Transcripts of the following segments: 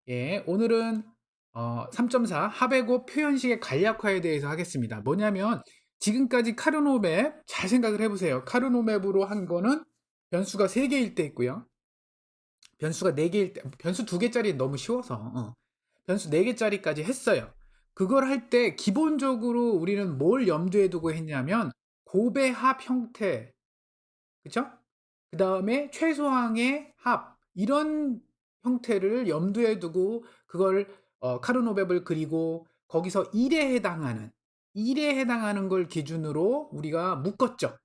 예, 오늘은 3.4 합의곱 표현식의 간략화에 대해서 하겠습니다. 뭐냐면 지금까지 카르노맵 잘 생각을 해보세요. 카르노맵으로 한 거는 변수가 3개일 때 있고요. 변수가 4개일 때, 변수 2개짜리 너무 쉬워서 변수 4개짜리까지 했어요. 그걸 할 때 기본적으로 우리는 뭘 염두에 두고 했냐면 곱의 합 형태, 그쵸? 그 다음에 최소항의 합 이런 형태를 염두에 두고 그걸 카르노맵을 그리고 거기서 1에 해당하는 걸 기준으로 우리가 묶었죠.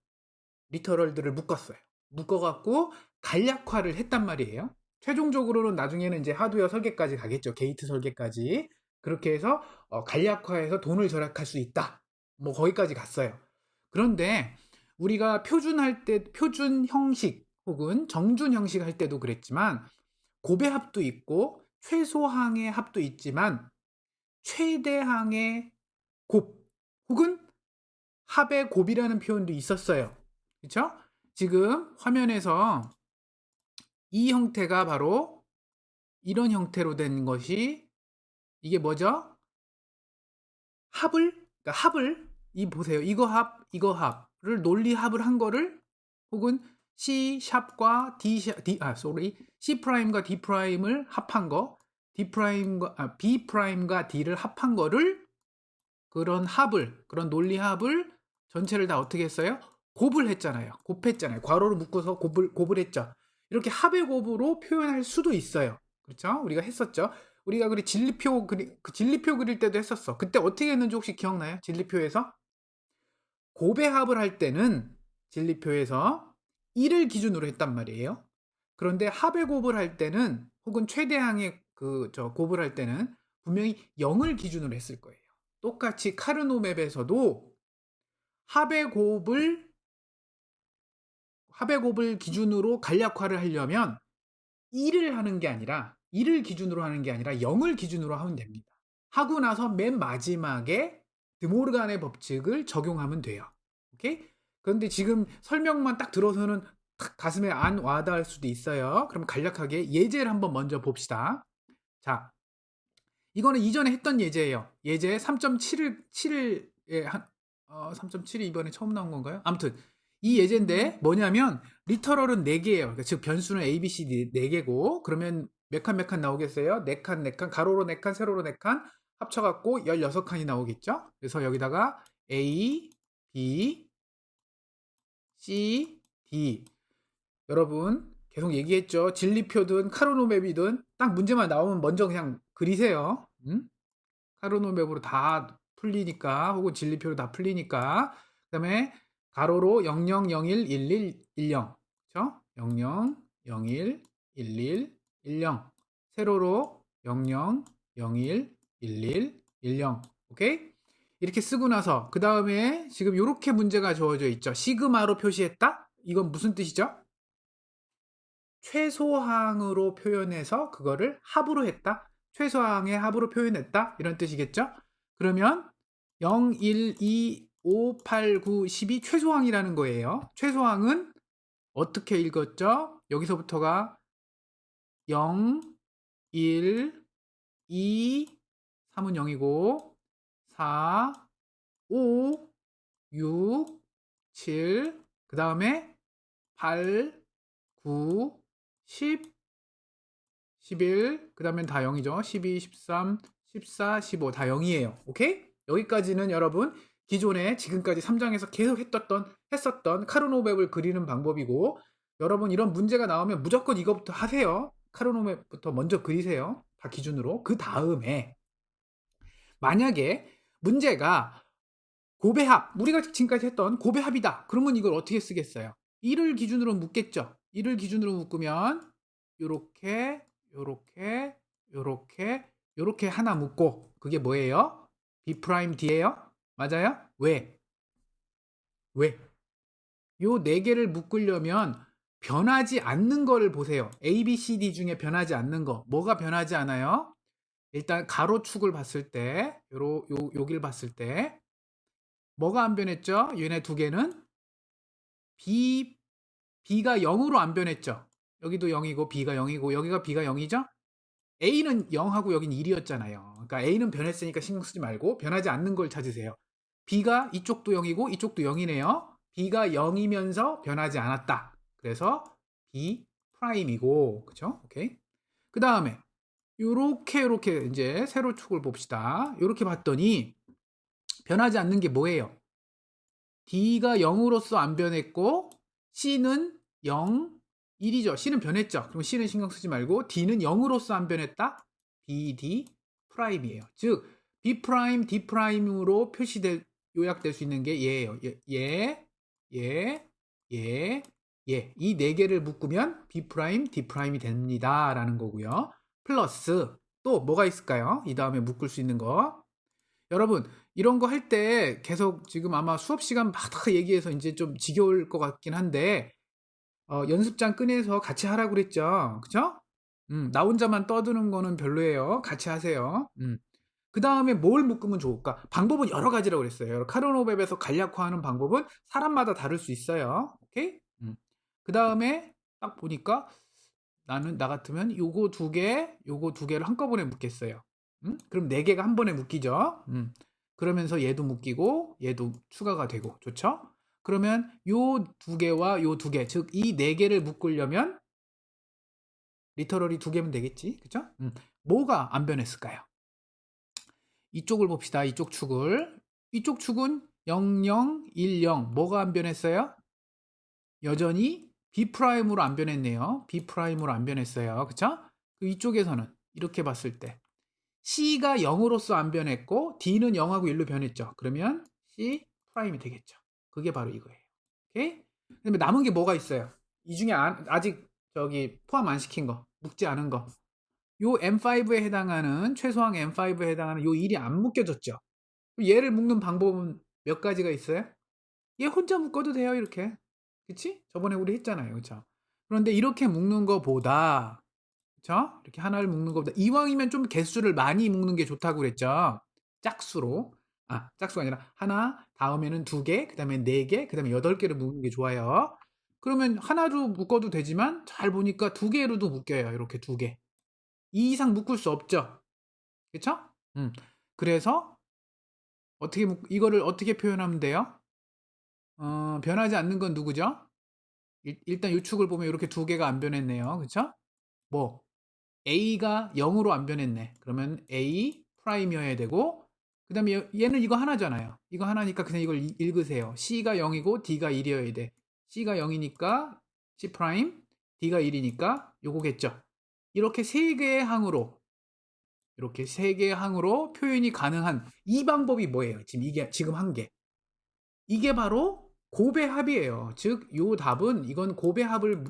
리터럴들을 묶었어요. 묶어갖고 간략화를 했단 말이에요. 최종적으로는 나중에는 이제 하드웨어 설계까지 가겠죠. 게이트 설계까지. 그렇게 해서 간략화해서 돈을 절약할 수 있다. 뭐 거기까지 갔어요. 그런데 우리가 표준할 때 표준 형식 혹은 정준 형식 할 때도 그랬지만 곱의 합도 있고 최소항의 합도 있지만 최대항의 곱 혹은 합의 곱이라는 표현도 있었어요. 그렇죠? 지금 화면에서 이 형태가 바로 이런 형태로 된 것이 이게 뭐죠? 그러니까 합을 이 보세요. 이거 합을 논리 합을 한 거를 혹은 C 샵과 C 프라임과 D 프라임을 합한 거, B 프라임과 D를 합한 거를 그런 논리 합을 전체를 다 어떻게 했어요? 곱을 했잖아요. 곱했잖아요. 괄호로 묶어서 곱을 했죠. 이렇게 합의 곱으로 표현할 수도 있어요. 그렇죠? 우리가 했었죠. 우리가 그 진리표 그릴 때도 했었어. 그때 어떻게 했는지 혹시 기억나요? 진리표에서 곱의 합을 할 때는 진리표에서 1을 기준으로 했단 말이에요. 그런데 합의 곱을 할 때는 혹은 최대항의 곱을 할 때는 분명히 0을 기준으로 했을 거예요. 똑같이 카르노맵에서도 합의 곱을 기준으로 간략화를 하려면 1을 기준으로 하는 게 아니라 0을 기준으로 하면 됩니다. 하고 나서 맨 마지막에 드모르간의 법칙을 적용하면 돼요. 오케이? 그런데 지금 설명만 딱 들어서는 탁 가슴에 안 와닿을 수도 있어요. 그럼 간략하게 예제를 한번 먼저 봅시다. 자, 이거는 이전에 했던 예제예요. 예제 3.7에 3.7이 이번에 처음 나온 건가요? 아무튼 이 예제인데 뭐냐면 리터럴은 4개예요. 그러니까 즉 변수는 A, B, C, D 4개고 그러면 몇 칸 나오겠어요? 4칸, 4칸, 가로로 4칸, 세로로 4칸 합쳐갖고 16칸이 나오겠죠? 그래서 여기다가 A, B, C, D 여러분 계속 얘기했죠. 진리표든 카르노맵이든 딱 문제만 나오면 먼저 그냥 그리세요. 카르노맵으로 다 풀리니까 혹은 진리표로 다 풀리니까 그다음에 가로로 0001 11 10 그렇죠? 00 01 11 10 세로로 00 01 11 10 오케이? 이렇게 쓰고 나서 그 다음에 지금 이렇게 문제가 주어져 있죠. 시그마로 표시했다? 이건 무슨 뜻이죠? 최소항으로 표현해서 그거를 합으로 했다. 최소항의 합으로 표현했다. 이런 뜻이겠죠? 그러면 0, 1, 2, 5, 8, 9, 10이 최소항이라는 거예요. 최소항은 어떻게 읽었죠? 여기서부터가 0, 1, 2, 3은 0이고 4, 5, 6, 7, 그 다음에 8, 9, 10, 11, 그 다음엔 다 0이죠. 12, 13, 14, 15, 다 0이에요. 오케이? 여기까지는 여러분, 기존에 지금까지 3장에서 계속 했었던 카르노맵을 그리는 방법이고, 여러분 이런 문제가 나오면 무조건 이거부터 하세요. 카르노맵부터 먼저 그리세요. 다 기준으로. 그 다음에, 만약에 문제가 고배합, 우리가 지금까지 했던 고배합이다. 그러면 이걸 어떻게 쓰겠어요? 1을 기준으로 묶겠죠. 1을 기준으로 묶으면 요렇게 요렇게 요렇게 요렇게 하나 묶고 그게 뭐예요? B 프라임 D예요? 맞아요? 왜? 왜? 요 네 개를 묶으려면 변하지 않는 거를 보세요. A, B, C, D 중에 변하지 않는 거. 뭐가 변하지 않아요? 일단 가로축을 봤을 때, 여길 봤을 때 뭐가 안 변했죠? 얘네 두 개는 B가 0으로 안 변했죠. 여기도 0이고 B가 0이고 여기가 B가 0이죠. A는 0하고 여긴 1이었잖아요. 그러니까 A는 변했으니까 신경 쓰지 말고 변하지 않는 걸 찾으세요. B가 이쪽도 0이고 이쪽도 0이네요. B가 0이면서 변하지 않았다. 그래서 B 프라임이고, 그쵸? 오케이. 그 다음에 요렇게 이제 세로 축을 봅시다. 요렇게 봤더니 변하지 않는 게 뭐예요? D가 0으로서 안 변했고 C는 0, 1이죠. C는 변했죠. 그럼 C는 신경 쓰지 말고 D는 0으로서 안 변했다. B, D 프라임이에요. 즉 B 프라임, D 프라임으로 표시될 요약될 수 있는 게 얘예요. 얘. 이 네 개를 묶으면 B 프라임, D 프라임이 됩니다라는 거고요. 플러스 또 뭐가 있을까요? 이 다음에 묶을 수 있는 거. 여러분 이런 거 할 때 계속 지금 아마 수업 시간마다 얘기해서 이제 좀 지겨울 것 같긴 한데 연습장 꺼내서 같이 하라고 그랬죠. 그쵸? 나 혼자만 떠드는 거는 별로예요. 같이 하세요. 그 다음에 뭘 묶으면 좋을까? 방법은 여러 가지라고 그랬어요. 카르노웹에서 간략화하는 방법은 사람마다 다를 수 있어요. 오케이? 그 다음에 딱 보니까 나는 나 같으면 요거 두 개를 한꺼번에 묶겠어요. 그럼 네 개가 한 번에 묶이죠. 그러면서 얘도 묶이고 얘도 추가가 되고 좋죠? 그러면 요 두 개와 요 두 개, 즉 이 네 개를 묶으려면 리터럴이 두 개면 되겠지, 그죠? 뭐가 안 변했을까요? 이쪽을 봅시다. 이쪽 축을. 이쪽 축은 00, 10 뭐가 안 변했어요? 여전히 B 프라임으로 안 변했네요. B 프라임으로 안 변했어요. 그쵸? 이쪽에서는 이렇게 봤을 때 C가 0으로서 안 변했고 D는 0하고 1로 변했죠. 그러면 C 프라임이 되겠죠. 그게 바로 이거예요. 오케이? 그다음에 남은 게 뭐가 있어요? 이 중에 아직 저기 포함 안 시킨 거, 묶지 않은 거. 요 M5에 해당하는 최소한 M5에 해당하는 요 일이 안 묶여졌죠. 얘를 묶는 방법은 몇 가지가 있어요? 얘 혼자 묶어도 돼요, 이렇게. 그치? 저번에 우리 했잖아요. 그쵸? 그런데 이렇게 묶는 거보다, 그쵸? 이렇게 하나를 묶는 것보다, 이왕이면 좀 개수를 많이 묶는 게 좋다고 그랬죠? 짝수로. 짝수가 아니라, 하나, 다음에는 두 개, 그 다음에 네 개, 그 다음에 8개를 묶는 게 좋아요. 그러면 하나로 묶어도 되지만, 잘 보니까 두 개로도 묶여요. 이렇게 두 개. 이 이상 묶을 수 없죠? 그쵸? 그래서, 이거를 어떻게 표현하면 돼요? 변하지 않는 건 누구죠? 일단 이 축을 보면 이렇게 두 개가 안 변했네요. 그쵸? 뭐 A가 0으로 안 변했네. 그러면 A 프라임이어야 되고 그 다음에 얘는 이거 하나잖아요. 이거 하나니까 그냥 이걸 읽으세요. C가 0이고 D가 1이어야 돼. C가 0이니까 C 프라임, D가 1이니까 요거겠죠. 이렇게 세 개의 항으로 표현이 가능한 이 방법이 뭐예요? 지금 한 게. 이게 바로 고배합이에요. 즉, 요 답은 이건 고배합을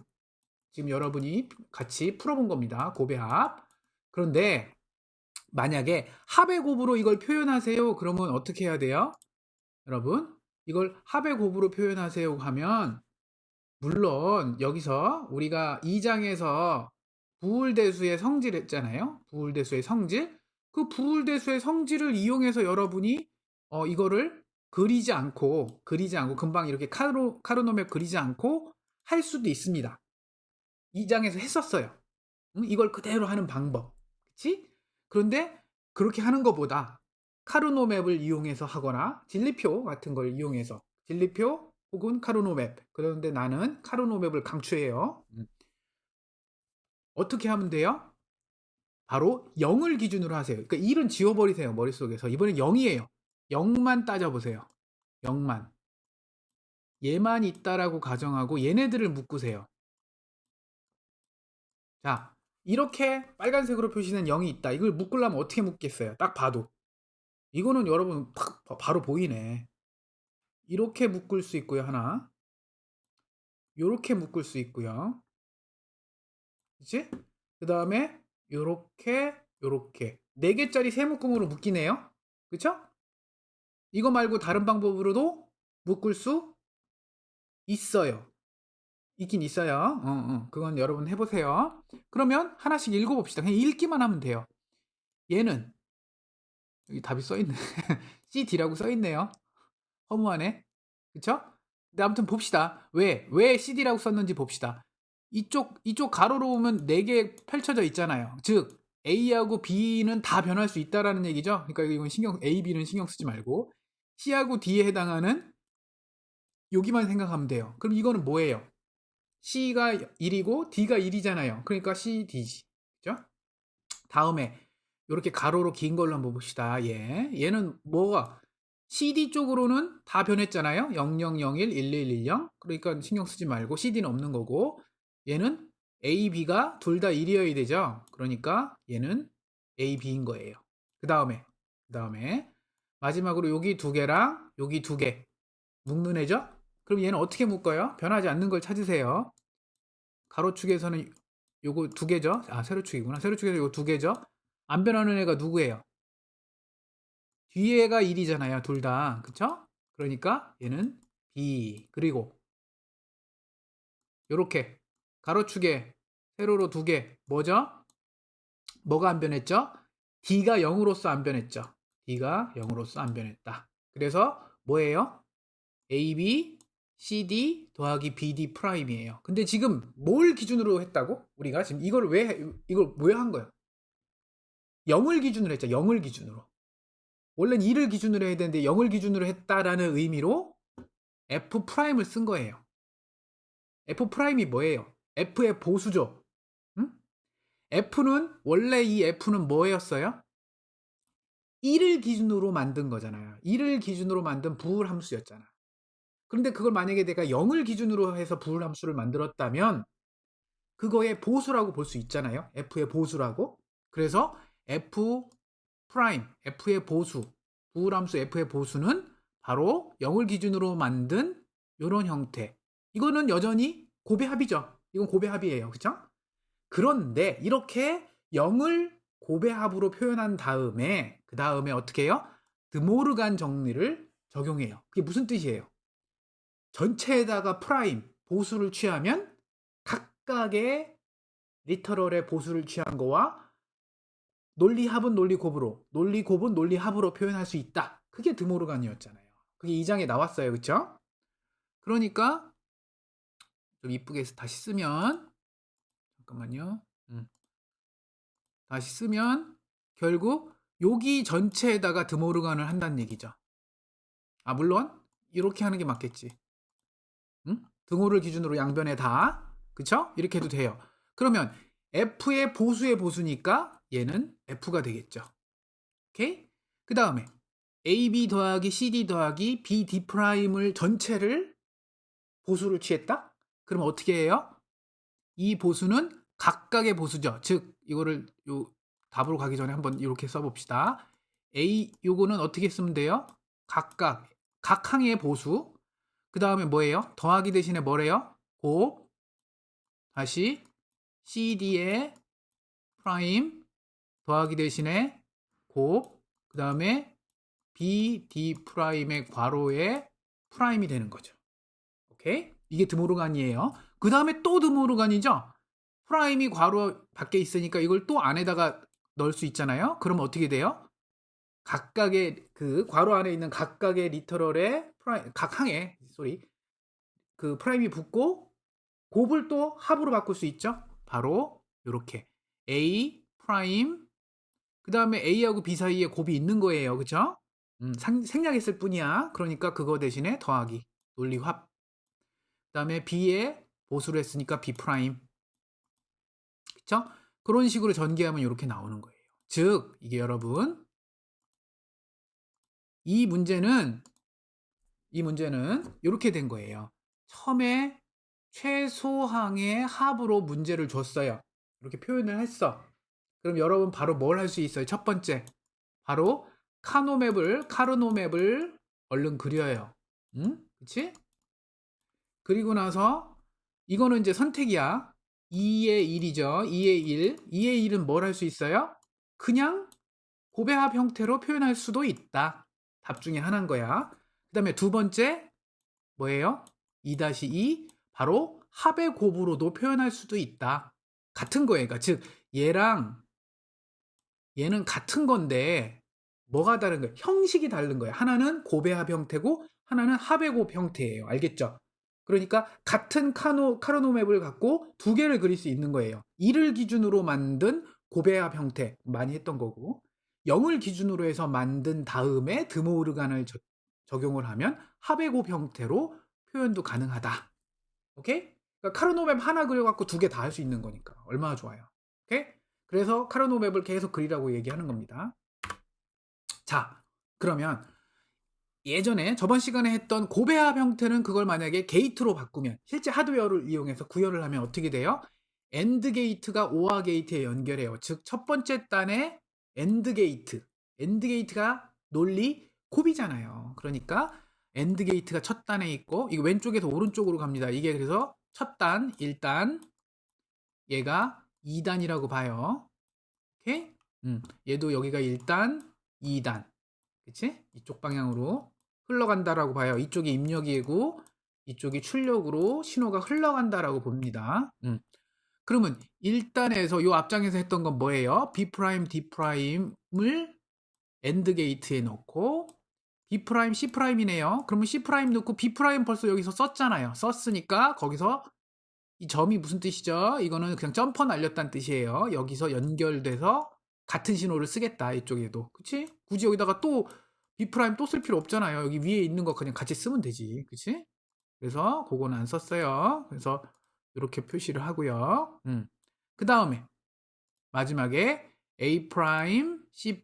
지금 여러분이 같이 풀어본 겁니다. 고배합. 그런데 만약에 합의 곱으로 이걸 표현하세요. 그러면 어떻게 해야 돼요? 여러분, 이걸 합의 곱으로 표현하세요 하면 물론 여기서 우리가 2장에서 부울대수의 성질 했잖아요. 부울대수의 성질. 그 부울대수의 성질을 이용해서 여러분이 이거를 그리지 않고 금방 이렇게 카르노맵 그리지 않고 할 수도 있습니다. 2장에서 했었어요. 이걸 그대로 하는 방법. 그치? 그런데 그렇게 하는 것보다 카르노맵을 이용해서 하거나 진리표 같은 걸 이용해서 진리표 혹은 카르노맵. 그런데 나는 카르노맵을 강추해요. 어떻게 하면 돼요? 바로 0을 기준으로 하세요. 그러니까 1은 지워버리세요. 머릿속에서. 이번엔 0이에요. 0만 따져보세요. 0만. 얘만 있다라고 가정하고 얘네들을 묶으세요. 자, 이렇게 빨간색으로 표시된 0이 있다. 이걸 묶으려면 어떻게 묶겠어요? 딱 봐도. 이거는 여러분 바로 보이네. 이렇게 묶을 수 있고요. 하나. 요렇게 묶을 수 있고요. 그치? 그 다음에 요렇게 4개짜리 세 묶음으로 묶이네요. 그쵸? 이거 말고 다른 방법으로도 묶을 수 있어요. 있긴 있어요. 그건 여러분 해보세요. 그러면 하나씩 읽어봅시다. 그냥 읽기만 하면 돼요. 얘는 여기 답이 써있네. CD라고 써있네요. 허무하네. 그쵸? 근데 아무튼 봅시다. 왜 CD라고 썼는지 봅시다. 이쪽 가로로 보면 4개 펼쳐져 있잖아요. 즉 A하고 B는 다 변할 수 있다라는 얘기죠. 그러니까 이건 A, B는 신경 쓰지 말고 C하고 D에 해당하는 여기만 생각하면 돼요. 그럼 이거는 뭐예요? C가 1이고 D가 1이잖아요. 그러니까 C, D지. 그죠? 다음에 이렇게 가로로 긴 걸로 한번 봅시다. 얘는 뭐가 CD 쪽으로는 다 변했잖아요. 0001, 1110. 그러니까 신경 쓰지 말고 CD는 없는 거고 얘는 A, B가 둘 다 1이어야 되죠. 그러니까 얘는 A, B인 거예요. 그 다음에 마지막으로 여기 두 개랑 여기 두 개 묶는 애죠. 그럼 얘는 어떻게 묶어요? 변하지 않는 걸 찾으세요. 가로축에서는 요거 두 개죠. 아, 세로축이구나. 세로축에서 요거 두 개죠. 안 변하는 애가 누구예요? 뒤에가 1이잖아요. 둘 다. 그쵸? 그러니까 얘는 B. 그리고 요렇게 가로축에 세로로 두 개. 뭐죠? 뭐가 안 변했죠? D가 0으로서 안 변했죠. D가 0으로서 안 변했다. 그래서 뭐예요? AB, CD 더하기 BD 프라임이에요. 근데 지금 뭘 기준으로 했다고? 우리가 지금 이걸 왜 한 거예요? 0을 기준으로 했죠. 0을 기준으로. 원래는 2를 기준으로 해야 되는데 0을 기준으로 했다라는 의미로 F 프라임을 쓴 거예요. F 프라임이 뭐예요? F의 보수죠. 응? F는 원래 이 F는 뭐였어요? 1을 기준으로 만든 거잖아요. 1을 기준으로 만든 부울 함수였잖아. 그런데 그걸 만약에 내가 0을 기준으로 해서 부울 함수를 만들었다면 그거의 보수라고 볼 수 있잖아요. F의 보수라고. 그래서 F 프라임, F의 보수, 부울함수 F의 보수는 바로 0을 기준으로 만든 이런 형태. 이거는 여전히 고배합이죠. 이건 고배합이에요. 그쵸? 그런데 이렇게 0을 고배합으로 표현한 다음에 그 다음에 어떻게 해요? 드모르간 정리를 적용해요. 그게 무슨 뜻이에요? 전체에다가 프라임, 보수를 취하면 각각의 리터럴의 보수를 취한 거와 논리합은 논리곱으로, 논리곱은 논리합으로 표현할 수 있다. 그게 드모르간이었잖아요. 그게 2장에 나왔어요. 그쵸? 그러니까 좀 이쁘게 다시 쓰면 잠깐만요. 다시 쓰면 결국 여기 전체에다가 드모르간을 한다는 얘기죠. 아, 물론 이렇게 하는 게 맞겠지. 등호를 기준으로 양변에 다. 그쵸? 이렇게 해도 돼요. 그러면 F의 보수의 보수니까 얘는 F가 되겠죠. 오케이? 그 다음에 AB 더하기 CD 더하기 BD 프라임을 전체를 보수를 취했다? 그럼 어떻게 해요? 이 보수는 각각의 보수죠. 즉 이거를 요 답으로 가기 전에 한번 이렇게 써봅시다. 요거는 어떻게 쓰면 돼요? 각 항의 보수. 그 다음에 뭐예요? 더하기 대신에 뭐래요? 곱 다시 CD의 프라임 더하기 대신에 곱 그 다음에 BD 프라임의 괄호의 프라임이 되는 거죠. 오케이? 이게 드모르간이에요. 그 다음에 또 드모르간이죠? 프라임이 괄호 밖에 있으니까 이걸 또 안에다가 넣을 수 있잖아요. 그러면 어떻게 돼요? 각각의 그 괄호 안에 있는 각각의 리터럴의 프라임, 각 항에 그 프라임이 붙고 곱을 또 합으로 바꿀 수 있죠. 바로 이렇게 A 프라임 그 다음에 A하고 B 사이에 곱이 있는 거예요. 그쵸? 생략했을 뿐이야. 그러니까 그거 대신에 더하기 논리합 그 다음에 B에 보수를 했으니까 B 프라임 그쵸? 그런 식으로 전개하면 이렇게 나오는 거예요. 즉 이게 여러분 이 문제는 이렇게 된 거예요. 처음에 최소항의 합으로 문제를 줬어요. 이렇게 표현을 했어. 그럼 여러분 바로 뭘 할 수 있어요? 첫 번째 바로 카르노맵을 얼른 그려요. 응? 그치? 그리고 나서 이거는 이제 선택이야. 2의 1이죠. 2의 1. 2의 1은 뭘 할 수 있어요? 그냥 고배합 형태로 표현할 수도 있다. 답 중에 하나인 거야. 그 다음에 두 번째 뭐예요? 2-2 바로 합의 곱으로도 표현할 수도 있다. 같은 거예요. 그러니까 즉 얘는 같은 건데 뭐가 다른 거예요? 형식이 다른 거예요. 하나는 고배합 형태고 하나는 합의 곱 형태예요. 알겠죠? 그러니까 같은 카르노맵을 갖고 두 개를 그릴 수 있는 거예요. 1을 기준으로 만든 고배합 형태 많이 했던 거고 0을 기준으로 해서 만든 다음에 드모르간을 적용을 하면 합의 곱 형태로 표현도 가능하다. 오케이? 그러니까 카르노맵 하나 그려갖고 두 개 다 할 수 있는 거니까 얼마나 좋아요. 오케이? 그래서 카르노맵을 계속 그리라고 얘기하는 겁니다. 자, 그러면 예전에 저번 시간에 했던 고배합 형태는 그걸 만약에 게이트로 바꾸면 실제 하드웨어를 이용해서 구현을 하면 어떻게 돼요? 엔드 게이트가 오아 게이트에 연결해요. 즉 첫 번째 단의 엔드 게이트. 엔드 게이트가 논리 곱이잖아요. 그러니까 엔드 게이트가 첫 단에 있고 이거 왼쪽에서 오른쪽으로 갑니다. 이게 그래서 첫 단, 1단, 얘가 2단이라고 봐요. 오케이? 얘도 여기가 1단, 2단. 그치? 이쪽 방향으로 흘러간다라고 봐요. 이쪽이 입력이고 이쪽이 출력으로 신호가 흘러간다라고 봅니다. 그러면 1단에서 요 앞장에서 했던 건 뭐예요? B', D'을 엔드 게이트에 넣고 B', C'이네요. 그러면 C' 넣고 B' 벌써 여기서 썼잖아요. 썼으니까 거기서 이 점이 무슨 뜻이죠? 이거는 그냥 점퍼 날렸다는 뜻이에요. 여기서 연결돼서 같은 신호를 쓰겠다. 이쪽에도. 그치? 굳이 여기다가 또 B' 또 쓸 필요 없잖아요. 여기 위에 있는 거 그냥 같이 쓰면 되지. 그치? 그래서 그거는 안 썼어요. 그래서 이렇게 표시를 하고요. 그 다음에 마지막에 A', C',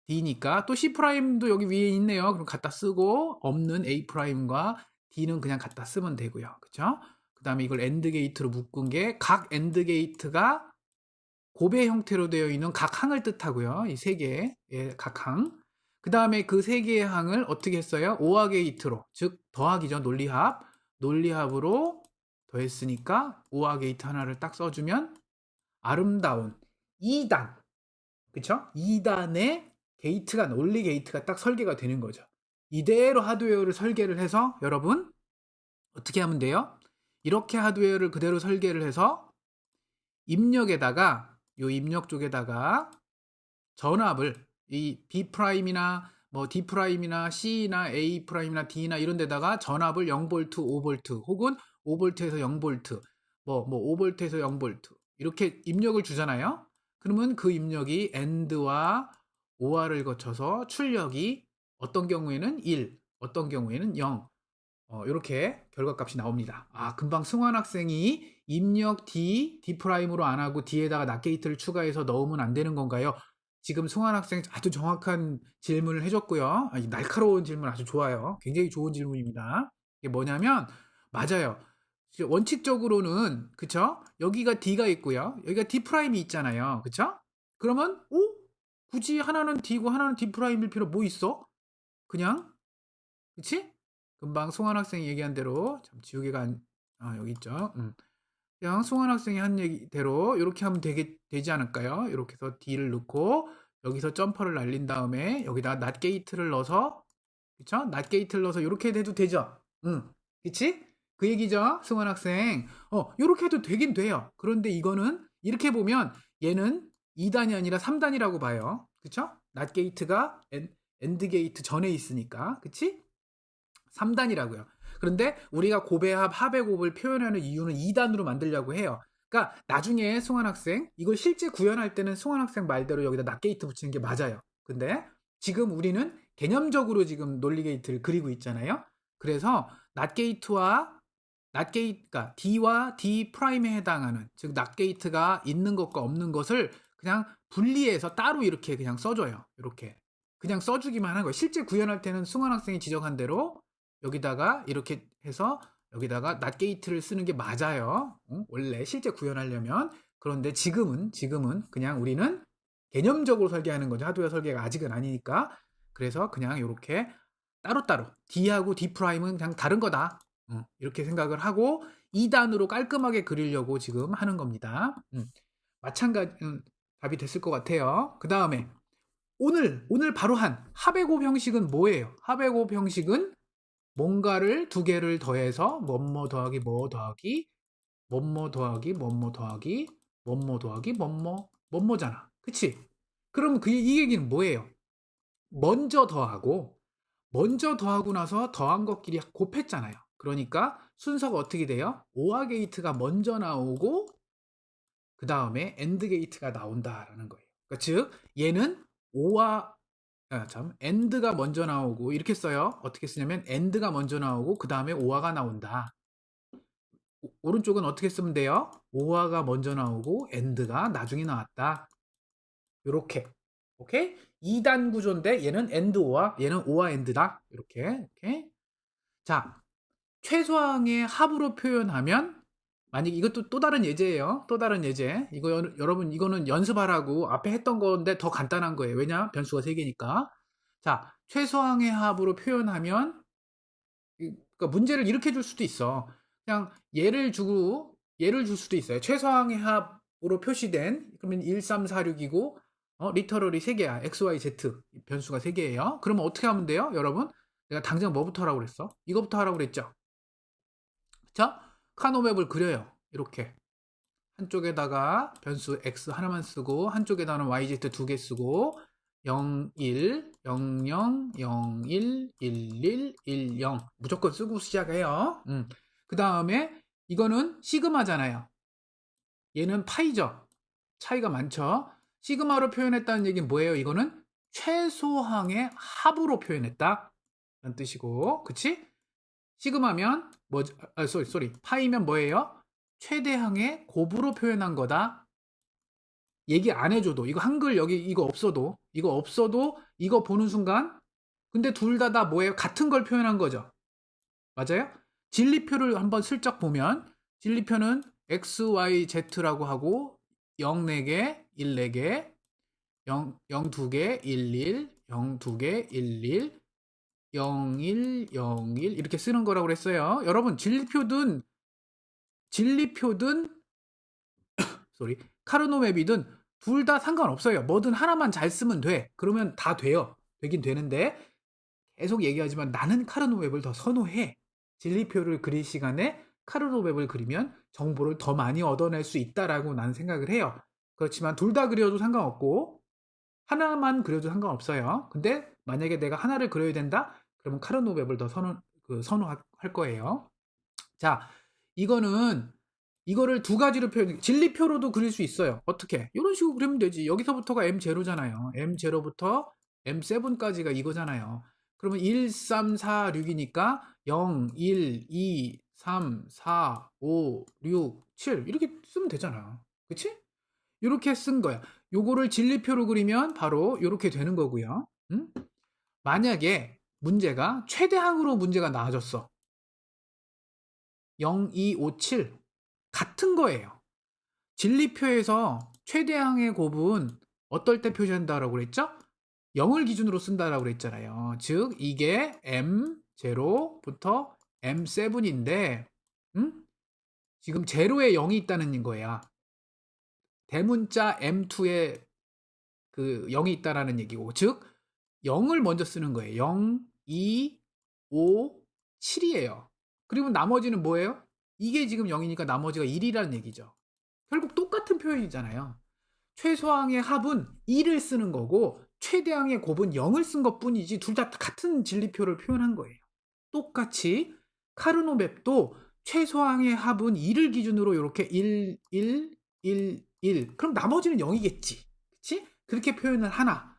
D니까 또 C'도 여기 위에 있네요. 그럼 갖다 쓰고 없는 A'과 D는 그냥 갖다 쓰면 되고요. 그쵸? 그 다음에 이걸 엔드 게이트로 묶은 게 각 엔드 게이트가 곱의 형태로 되어 있는 각 항을 뜻하고요. 이 세 개의 각 항. 그 다음에 그 세 개의 항을 어떻게 했어요? 오아 게이트로, 즉 더하기죠. 논리합. 논리합으로 더했으니까 오아 게이트 하나를 딱 써주면 아름다운 2단. 그쵸? 2단의 게이트가, 논리 게이트가 딱 설계가 되는 거죠. 이대로 하드웨어를 설계를 해서 여러분 어떻게 하면 돼요? 이렇게 하드웨어를 그대로 설계를 해서 입력에다가 요 입력 쪽에다가 전압을 이 B'이나 뭐 D'이나 C나 A'이나 D나 이런 데다가 전압을 0V, 5V 혹은 5V에서 0V 뭐 5V에서 0V 이렇게 입력을 주잖아요. 그러면 그 입력이 AND와 OR을 거쳐서 출력이 어떤 경우에는 1, 어떤 경우에는 0 이렇게 결과값이 나옵니다. 아, 금방 승환 학생이 입력 D'으로 안 하고 D에다가 낫 게이트를 추가해서 넣으면 안 되는 건가요? 지금 승환 학생 아주 정확한 질문을 해줬고요. 날카로운 질문 아주 좋아요. 굉장히 좋은 질문입니다. 이게 뭐냐면 맞아요. 원칙적으로는 그쵸? 여기가 D가 있고요. 여기가 D'이 있잖아요. 그쵸? 그러면 굳이 하나는 D고 하나는 D'일 필요 뭐 있어? 그냥 그치? 금방 송환 학생이 얘기한 대로 참 지우개가 여기 있죠. 그냥 송환 학생이 한 얘기대로 이렇게 하면 되지 않을까요? 이렇게 해서 D를 넣고 여기서 점퍼를 날린 다음에 여기다 낫 게이트를 넣어서 그쵸? 낫 게이트를 넣어서 이렇게 해도 되죠. 그치? 그 얘기죠, 승환 학생. 이렇게 해도 되긴 돼요. 그런데 이거는 이렇게 보면 얘는 2단이 아니라 3단이라고 봐요. 그쵸? 낫 게이트가 엔드 게이트 전에 있으니까. 그치? 3단이라고요. 그런데 우리가 곱의 합의 곱을 표현하는 이유는 2단으로 만들려고 해요. 그러니까 나중에 승환 학생 이걸 실제 구현할 때는 승환 학생 말대로 여기다 낫 게이트 붙이는 게 맞아요. 근데 지금 우리는 개념적으로 지금 논리 게이트를 그리고 있잖아요. 그래서 낫 게이트가 D와 D'에 해당하는 즉 낫 게이트가 있는 것과 없는 것을 그냥 분리해서 따로 이렇게 그냥 써줘요. 이렇게 그냥 써주기만 하는 거예요. 실제 구현할 때는 승환 학생이 지적한 대로 여기다가 이렇게 해서 여기다가 낫 게이트를 쓰는 게 맞아요. 원래 실제 구현하려면. 그런데 지금은 그냥 우리는 개념적으로 설계하는 거죠. 하드웨어 설계가 아직은 아니니까. 그래서 그냥 이렇게 따로따로 D하고 D'은 그냥 다른 거다. 이렇게 생각을 하고 2단으로 깔끔하게 그리려고 지금 하는 겁니다. 마찬가지 답이 됐을 것 같아요. 그 다음에 오늘 바로 한 합의 곱 형식은 뭐예요? 합의 곱 형식은 뭔가를 두 개를 더해서 뭐뭐 더하기 뭐 더하기 뭐뭐 더하기 뭐뭐 더하기 뭐뭐 더하기 뭐뭐잖아. 그치? 그럼 이 얘기는 뭐예요? 먼저 더하고 나서 더한 것끼리 곱했잖아요. 그러니까 순서가 어떻게 돼요? 오아 게이트가 먼저 나오고 그 다음에 AND 게이트가 나온다라는 거예요. 그러니까 즉 얘는 5와 AND가 먼저 나오고 이렇게 써요. 어떻게 쓰냐면 AND가 먼저 나오고 그 다음에 5화가 나온다. 오른쪽은 어떻게 쓰면 돼요? 5화가 먼저 나오고 AND가 나중에 나왔다. 요렇게. 오케이? 2단 구조인데 얘는 AND 5화, 얘는 5화 AND다. 이렇게. 자, 최소항의 합으로 표현하면 만약 이것도 또 다른 예제예요. 또 다른 예제. 이거 여러분 이거는 연습하라고 앞에 했던 건데 더 간단한 거예요. 왜냐? 변수가 3개니까. 자, 최소항의 합으로 표현하면 그러니까 문제를 이렇게 줄 수도 있어. 그냥 예를 줄 수도 있어요. 최소항의 합으로 표시된 그러면 1346이고 리터럴이 3개야. x, y, z 변수가 3개예요. 그러면 어떻게 하면 돼요? 여러분? 내가 당장 뭐부터 하라고 그랬어? 이거부터 하라고 그랬죠? 자, 카노맵을 그려요. 이렇게. 한쪽에다가 변수 x 하나만 쓰고 한쪽에다가는 yz 2개 쓰고 0, 1, 0, 0, 0, 1, 1, 1, 1, 0 무조건 쓰고 시작해요. 그 다음에 이거는 시그마잖아요. 얘는 파이죠. 차이가 많죠. 시그마로 표현했다는 얘기는 뭐예요? 이거는 최소항의 합으로 표현했다 라는 뜻이고, 그치? 시그마면 뭐죠? 파이면 뭐예요? 최대항의 곱으로 표현한 거다. 얘기 안 해줘도 이거 한글 여기 이거 없어도 이거 보는 순간 근데 둘 다 뭐예요? 같은 걸 표현한 거죠. 맞아요? 진리표를 한번 슬쩍 보면 진리표는 x, y, z라고 하고 0 4개, 1 4개, 0 2개, 1 1, 0 2개, 1 1, 0 1, 0 1 이렇게 쓰는 거라고 그랬어요. 여러분 진리표든 카르노맵이든 둘 다 상관없어요. 뭐든 하나만 잘 쓰면 돼. 그러면 다 돼요. 되긴 되는데 계속 얘기하지만 나는 카르노맵을 더 선호해. 진리표를 그릴 시간에 카르노맵을 그리면 정보를 더 많이 얻어낼 수 있다라고 나는 생각을 해요. 그렇지만 둘 다 그려도 상관없고 하나만 그려도 상관없어요. 근데 만약에 내가 하나를 그려야 된다? 그러면 카르노맵을 더 선호할 거예요. 자, 이거를 두 가지로 진리표로도 그릴 수 있어요. 어떻게? 이런 식으로 그리면 되지. 여기서부터가 M0잖아요. M0부터 M7까지가 이거잖아요. 그러면 1, 3, 4, 6이니까 0, 1, 2, 3, 4, 5, 6, 7 이렇게 쓰면 되잖아. 그치? 이렇게 쓴 거야. 요거를 진리표로 그리면 바로 이렇게 되는 거고요. 만약에 문제가 최대항으로 문제가 나와졌어. 0, 2, 5, 7 같은 거예요. 진리표에서 최대항의 곱은 어떨 때 표시한다라고 그랬죠? 0을 기준으로 쓴다라고 그랬잖아요. 즉 이게 M0부터 M7인데 지금 제로에 0이 있다는 거야. 대문자 M2에 그 0이 있다라는 얘기고 즉 0을 먼저 쓰는 거예요. 0, 2, 5, 7이에요. 그리고 나머지는 뭐예요? 이게 지금 0이니까 나머지가 1이라는 얘기죠. 결국 똑같은 표현이잖아요. 최소항의 합은 2를 쓰는 거고 최대항의 곱은 0을 쓴 것뿐이지 둘 다 같은 진리표를 표현한 거예요. 똑같이 카르노맵도 최소항의 합은 2를 기준으로 이렇게 1, 1, 1, 1 그럼 나머지는 0이겠지. 그치? 그렇게 표현을 하나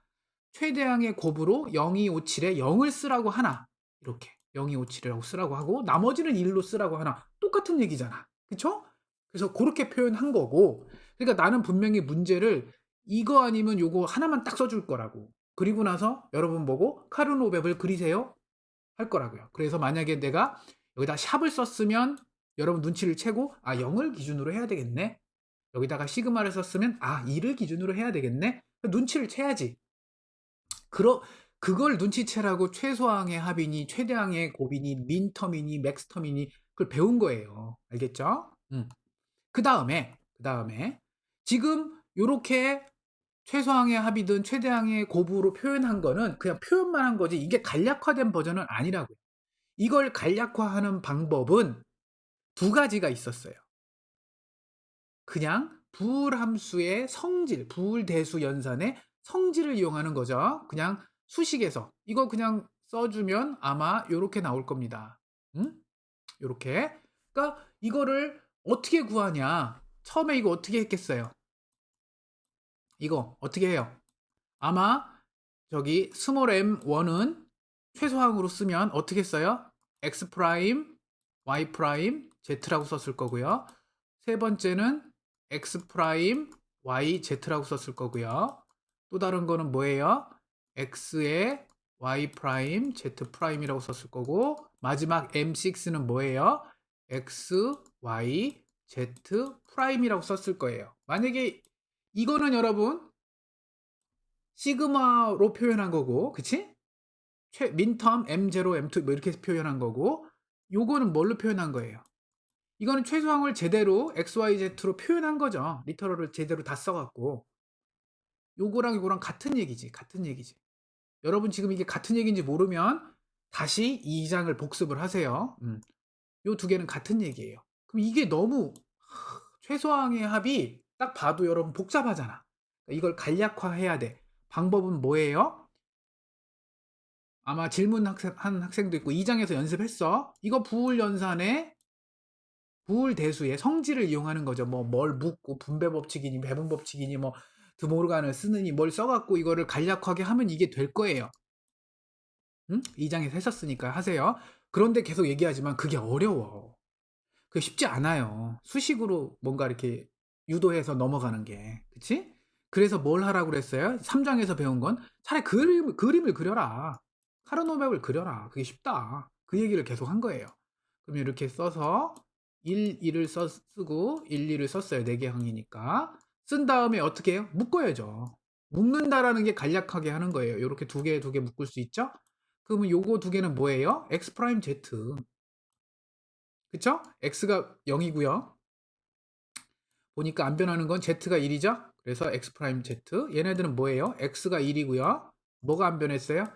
최대항의 곱으로 0, 2, 5, 7에 0을 쓰라고 하나 이렇게 0, 2, 5, 7이라고 쓰라고 하고 나머지는 1로 쓰라고 하나 똑같은 얘기잖아. 그쵸? 그래서 그렇게 표현한 거고 그러니까 나는 분명히 문제를 이거 아니면 요거 하나만 딱 써줄 거라고 그리고 나서 여러분 보고 카르노맵을 그리세요 할 거라고요. 그래서 만약에 내가 여기다 샵을 썼으면 여러분 눈치를 채고 0을 기준으로 해야 되겠네. 여기다가 시그마를 썼으면 2를 기준으로 해야 되겠네. 눈치를 채야지. 그걸 눈치채라고 최소항의 합이니 최대항의 곱이니 민텀이니 맥스텀이니 그걸 배운 거예요. 알겠죠? 그 다음에 지금 요렇게 최소항의 합이든 최대항의 곱으로 표현한 거는 그냥 표현만 한 거지 이게 간략화된 버전은 아니라고요. 이걸 간략화하는 방법은 두 가지가 있었어요. 그냥 부울함수의 성질, 부울대수 연산의 성질을 이용하는 거죠. 그냥 수식에서 이거 그냥 써주면 아마 요렇게 나올 겁니다. 요렇게. 그러니까 이거를 어떻게 구하냐? 처음에 이거 어떻게 했겠어요? 이거 어떻게 해요? 아마 저기 스몰 m1은 최소항으로 쓰면 어떻게 써요? x 프라임, y 프라임, z라고 썼을 거고요. 세 번째는 x 프라임, y, z라고 썼을 거고요. 또 다른 거는 뭐예요? x에 y 프라임, z 프라임이라고 썼을 거고, 마지막 m6는 뭐예요? x, y, z 프라임이라고 썼을 거예요. 만약에 이거는 여러분 시그마로 표현한 거고, 그치? 민텀 M0, M2 뭐 이렇게 표현한 거고, 요거는 뭘로 표현한 거예요? 이거는 최소항을 제대로 XYZ로 표현한 거죠. 리터럴을 제대로 다 써갖고. 요거랑 요거랑 같은 얘기지. 같은 얘기지. 여러분 지금 이게 같은 얘기인지 모르면 다시 이 장을 복습을 하세요. 요 두 개는 같은 얘기예요. 그럼 이게 너무 최소항의 합이 딱 봐도 여러분 복잡하잖아. 이걸 간략화해야 돼. 방법은 뭐예요? 아마 한 학생도 있고 2장에서 연습했어. 이거 부울연산의 부울대수의 성질을 이용하는 거죠. 뭐 뭘 묻고 분배 법칙이니 배분 법칙이니 뭐 드모르간을 쓰느니 뭘 써갖고 이거를 간략하게 하면 이게 될 거예요. 응? 2장에서 했었으니까 하세요. 그런데 계속 얘기하지만 그게 어려워. 그게 쉽지 않아요. 수식으로 뭔가 이렇게 유도해서 넘어가는 게. 그치? 그래서 뭘 하라고 그랬어요? 3장에서 배운 건 차라리 그림을 그려라. 카르노맵을 그려라. 그게 쉽다. 그 얘기를 계속 한 거예요. 그럼 이렇게 써서 1, 2를 쓰고 1, 2를 썼어요. 4개 항이니까. 쓴 다음에 어떻게 해요? 묶어야죠. 묶는다라는 게 간략하게 하는 거예요. 이렇게 두 개 묶을 수 있죠? 그러면 요거 두 개는 뭐예요? x 프라임 z. 그쵸? x가 0이고요. 보니까 안 변하는 건 z가 1이죠? 그래서 x 프라임 z. 얘네들은 뭐예요? x가 1이고요. 뭐가 안 변했어요?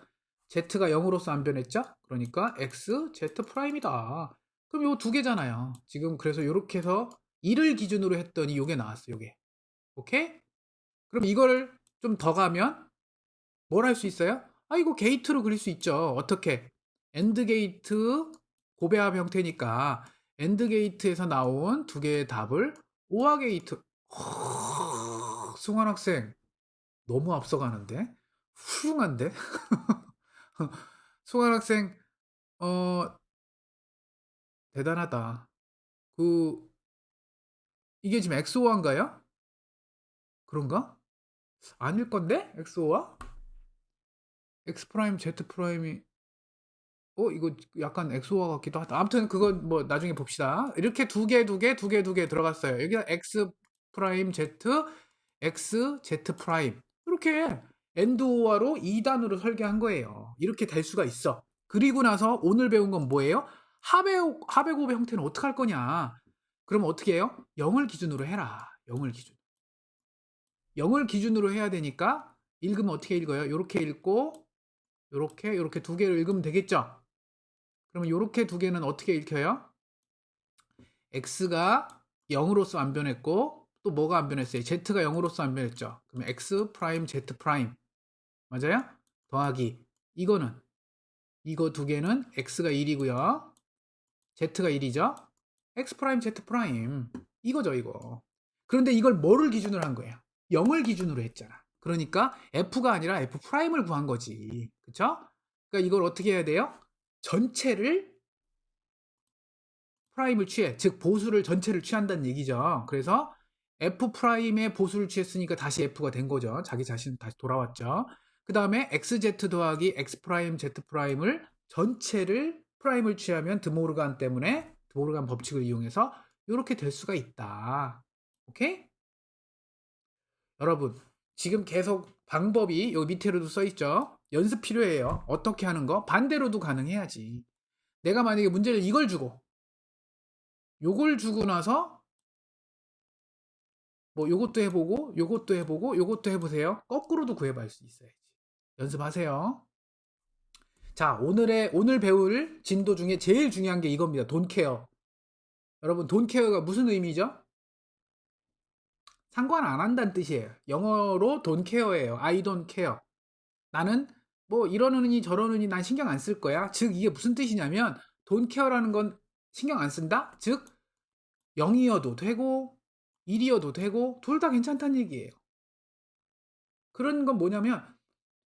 z가 0으로서 안 변했죠? 그러니까 x, z 프라임이다. 그럼 요 두 개잖아요. 지금 그래서 요렇게 해서 1을 기준으로 했더니 요게 나왔어, 요게. 오케이? 그럼 이거를 좀 더 가면 뭘 할 수 있어요? 아, 이거 게이트로 그릴 수 있죠. 어떻게? 엔드 게이트 고배합 형태니까 엔드 게이트에서 나온 두 개의 답을 오화 게이트. 승환 학생 너무 앞서가는데? 훌륭한데? 승환 학생 어 대단하다. 그 이게 지금 엑소화인가요? 그런가? 아닐 건데? 엑소화? 엑스 프라임 Z 프라임이 이거 약간 엑소화 같기도 하다. 아무튼 그건 뭐 나중에 봅시다. 이렇게 두 개 들어갔어요. 여기가 X 프라임 Z, X Z 프라임. 이렇게 엔드오화로 2단으로 설계한 거예요. 이렇게 될 수가 있어. 그리고 나서 오늘 배운 건 뭐예요? 하베고베 형태는 어떻게 할 거냐? 그럼 어떻게 해요? 0을 기준으로 해라. 0을 기준. 0을 기준으로 해야 되니까 읽으면 어떻게 읽어요? 이렇게 읽고 요렇게 두 개를 읽으면 되겠죠? 그러면 요렇게 두 개는 어떻게 읽혀요? x가 0으로서 안 변했고 또 뭐가 안 변했어요? z가 0으로서 안 변했죠. 그럼 x 프라임 z 프라임 맞아요? 더하기 이거는 이거 두 개는 x가 1이고요. z가 1이죠. x 프라임 z 프라임 이거죠 이거. 그런데 이걸 뭐를 기준으로 한 거예요? 0을 기준으로 했잖아. 그러니까 f가 아니라 f 프라임을 구한 거지. 그쵸? 그러니까 이걸 어떻게 해야 돼요? 전체를 프라임을 취해. 즉 보수를 전체를 취한다는 얘기죠. 그래서 f 프라임의 보수를 취했으니까 다시 f가 된 거죠. 자기 자신 다시 돌아왔죠. 그 다음에 xz 더하기 x 프라임 z 프라임을 전체를 프라임을 취하면 드모르간 때문에 드모르간 법칙을 이용해서 이렇게 될 수가 있다. 오케이? 여러분 지금 계속 방법이 여기 밑에로도 써 있죠. 연습 필요해요. 어떻게 하는 거? 반대로도 가능해야지. 내가 만약에 문제를 이걸 주고 요걸 주고 나서 뭐 요것도 해보고 요것도 해보고 요것도 해보세요. 거꾸로도 구해볼 수 있어야지. 연습하세요. 자, 오늘 배울 진도 중에 제일 중요한 게 이겁니다. 돈케어. 여러분 돈케어가 무슨 의미죠? 상관 안 한다는 뜻이에요. 영어로 돈케어예요. I don't care. 나는 뭐 이러느니 저러느니 난 신경 안 쓸 거야. 즉 이게 무슨 뜻이냐면 돈케어라는 건 신경 안 쓴다? 즉 0이어도 되고 1이어도 되고 둘 다 괜찮다는 얘기예요. 그런 건 뭐냐면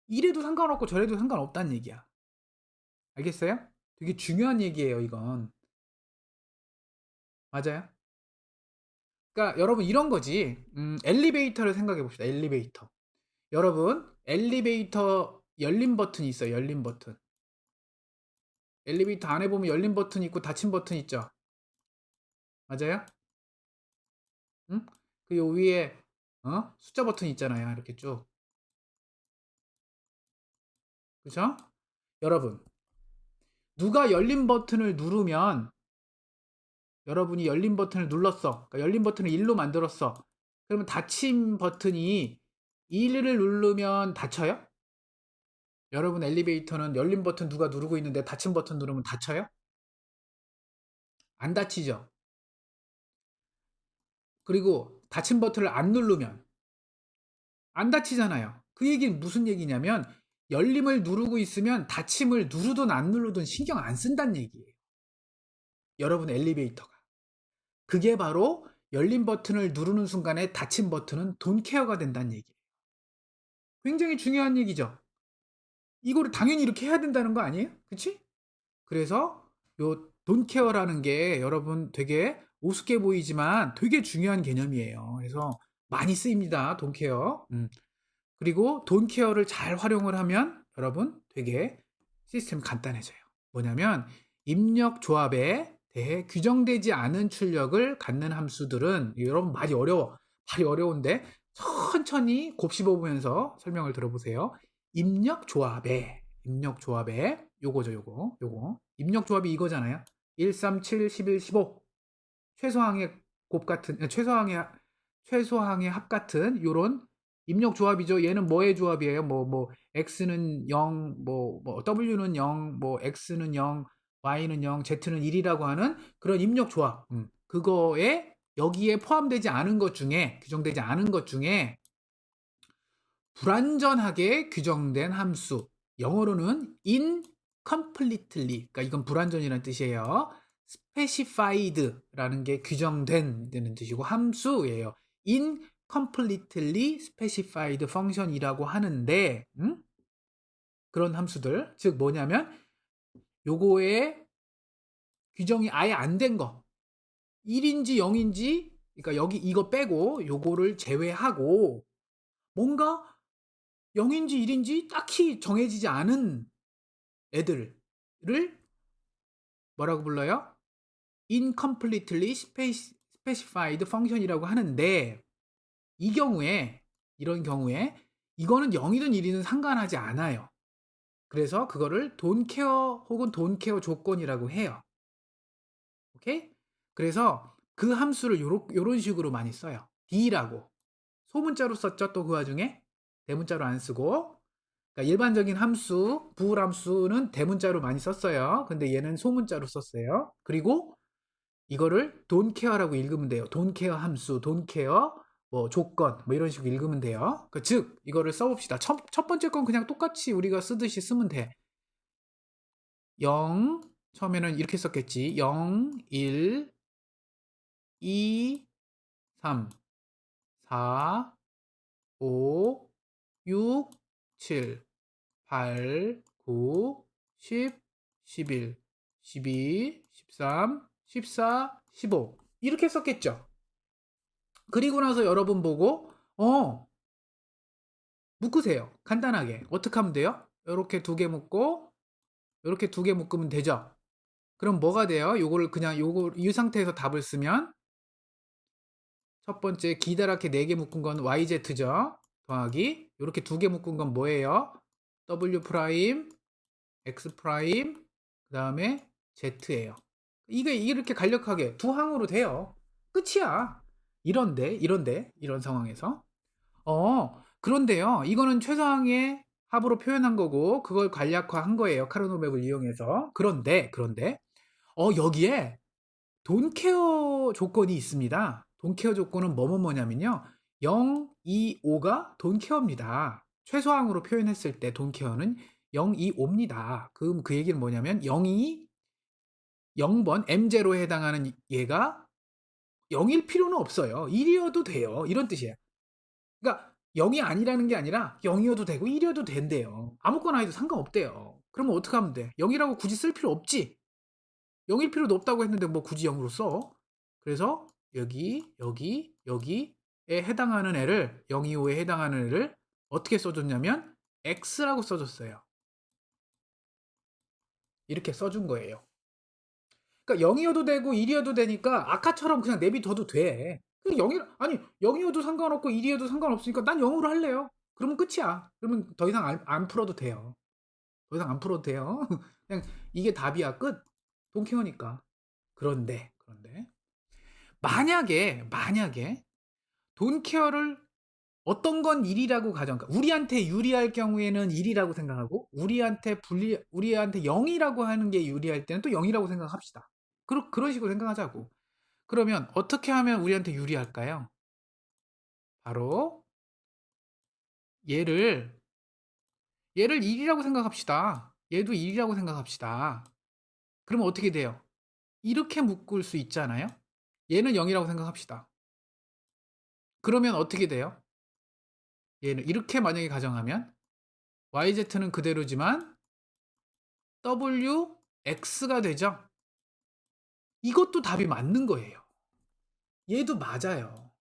이래도 상관없고 저래도 상관없다는 얘기야. 알겠어요? 되게 중요한 얘기예요, 이건. 맞아요? 그러니까 여러분 이런 거지. 엘리베이터를 생각해 봅시다. 엘리베이터. 여러분, 엘리베이터 열림 버튼이 있어요. 열림 버튼. 엘리베이터 안에 보면 열린 버튼 있고 닫힌 버튼 있죠. 맞아요? 응? 그 요 위에 숫자 버튼 있잖아요. 이렇게 쭉. 그죠? 여러분, 누가 열린 버튼을 누르면 여러분이 열린 버튼을 눌렀어. 그러니까 열린 버튼을 1로 만들었어. 그러면 닫힌 버튼이 1을 누르면 닫혀요? 여러분 엘리베이터는 열린 버튼 누가 누르고 있는데 닫힌 버튼 누르면 닫혀요? 안 닫히죠. 그리고 닫힌 버튼을 안 누르면 안 닫히잖아요. 그 얘기는 무슨 얘기냐면 열림을 누르고 있으면 닫힘을 누르든 안 누르든 신경 안 쓴다는 얘기예요. 여러분 엘리베이터가. 그게 바로 열린 버튼을 누르는 순간에 닫힌 버튼은 돈케어가 된다는 얘기예요. 굉장히 중요한 얘기죠. 이거를 당연히 이렇게 해야 된다는 거 아니에요? 그치? 그래서 요 돈케어라는 게 여러분 되게 우습게 보이지만 되게 중요한 개념이에요. 그래서 많이 쓰입니다. 돈케어. 그리고 돈케어를 잘 활용을 하면 여러분 되게 시스템 간단해져요. 뭐냐면 입력 조합에 대해 규정되지 않은 출력을 갖는 함수들은 여러분 말이 어려운데 천천히 곱씹어보면서 설명을 들어보세요. 입력 조합에 요거죠. 요거 입력 조합이 이거잖아요. 1, 3, 7, 11, 15 최소항의 곱 같은 최소항의 합 같은 요런 입력 조합이죠. 얘는 뭐의 조합이에요? x는 0, w는 0, x는 0, y는 0, z는 1이라고 하는 그런 입력 조합. 그거에 여기에 포함되지 않은 것 중에 규정되지 않은 것 중에 불완전하게 규정된 함수. 영어로는 incompletely. 그러니까 이건 불완전이라는 뜻이에요. specified라는 게 규정된다는 뜻이고 함수예요. incompletely specified function이라고 하는데 그런 함수들 즉 뭐냐면 요거의 규정이 아예 안 된 거 1인지 0인지 그러니까 여기 이거 빼고 요거를 제외하고 뭔가 0인지 1인지 딱히 정해지지 않은 애들을 뭐라고 불러요? incompletely specified function이라고 하는데 이런 경우에 이거는 0이든 1이든 상관하지 않아요. 그래서 그거를 don't care 혹은 don't care 조건이라고 해요. 오케이? 그래서 그 함수를 요런 식으로 많이 써요. D라고. 소문자로 썼죠. 또 그 와중에 대문자로 안 쓰고 그러니까 일반적인 함수, 부호함수는 대문자로 많이 썼어요. 근데 얘는 소문자로 썼어요. 그리고 이거를 don't care라고 읽으면 돼요. don't care 함수, don't care 조건 이런 식으로 읽으면 돼요. 즉 이거를 써봅시다. 첫 번째 건 그냥 똑같이 우리가 쓰듯이 쓰면 돼. 0 처음에는 이렇게 썼겠지. 0, 1, 2, 3, 4, 5, 6, 7, 8, 9, 10, 11, 12, 13, 14, 15 이렇게 썼겠죠. 그리고 나서 여러분 보고 묶으세요. 간단하게. 어떻게 하면 돼요? 이렇게 두 개 묶고 이렇게 두 개 묶으면 되죠. 그럼 뭐가 돼요? 요거를 그냥 이 상태에서 답을 쓰면 첫 번째 기다랗게 4개 묶은 건 yz죠. 더하기 이렇게 두 개 묶은 건 뭐예요? w 프라임, x 프라임, 그 다음에 z예요. 이게 이렇게 간략하게 두 항으로 돼요. 끝이야. 이런 상황에서. 그런데요. 이거는 최소항의 합으로 표현한 거고 그걸 간략화한 거예요. 카르노맵을 이용해서. 그런데 여기에 돈케어 조건이 있습니다. 돈케어 조건은 뭐냐면요. 0, 2, 5가 돈케어입니다. 최소항으로 표현했을 때 돈케어는 0, 2, 5입니다. 그럼 그 얘기는 뭐냐면 0번 m제로에 해당하는 얘가 0일 필요는 없어요. 1이어도 돼요. 이런 뜻이에요. 그러니까 0이 아니라는 게 아니라 0이어도 되고 1이어도 된대요. 아무거나 해도 상관없대요. 그러면 어떻게 하면 돼? 0이라고 굳이 쓸 필요 없지. 0일 필요도 없다고 했는데 뭐 굳이 0으로 써? 그래서 여기에 해당하는 애를 025에 해당하는 애를 어떻게 써줬냐면 x라고 써줬어요. 이렇게 써준 거예요. 그러니까 0이어도 되고 1이어도 되니까 아까처럼 그냥 내비둬도 돼. 0이어도 상관없고 1이어도 상관없으니까 난 0으로 할래요. 그러면 끝이야. 그러면 더 이상 안 풀어도 돼요. 더 이상 안 풀어도 돼요. 그냥 이게 답이야. 끝. 동키어니까. 그런데 만약에 돈케어를 어떤 건 1이라고 가정하 우리한테 유리할 경우에는 1이라고 생각하고 우리한테 0이라고 하는 게 유리할 때는 또 0이라고 생각합시다. 그런 식으로 생각하자고. 그러면 어떻게 하면 우리한테 유리할까요? 바로 얘를 1이라고 생각합시다. 얘도 1이라고 생각합시다. 그러면 어떻게 돼요? 이렇게 묶을 수 있잖아요. 얘는 0이라고 생각합시다. 그러면 어떻게 돼요? 얘는 이렇게 만약에 가정하면 yz는 그대로지만 wx가 되죠. 이것도 답이 맞는 거예요. 얘도 맞아요.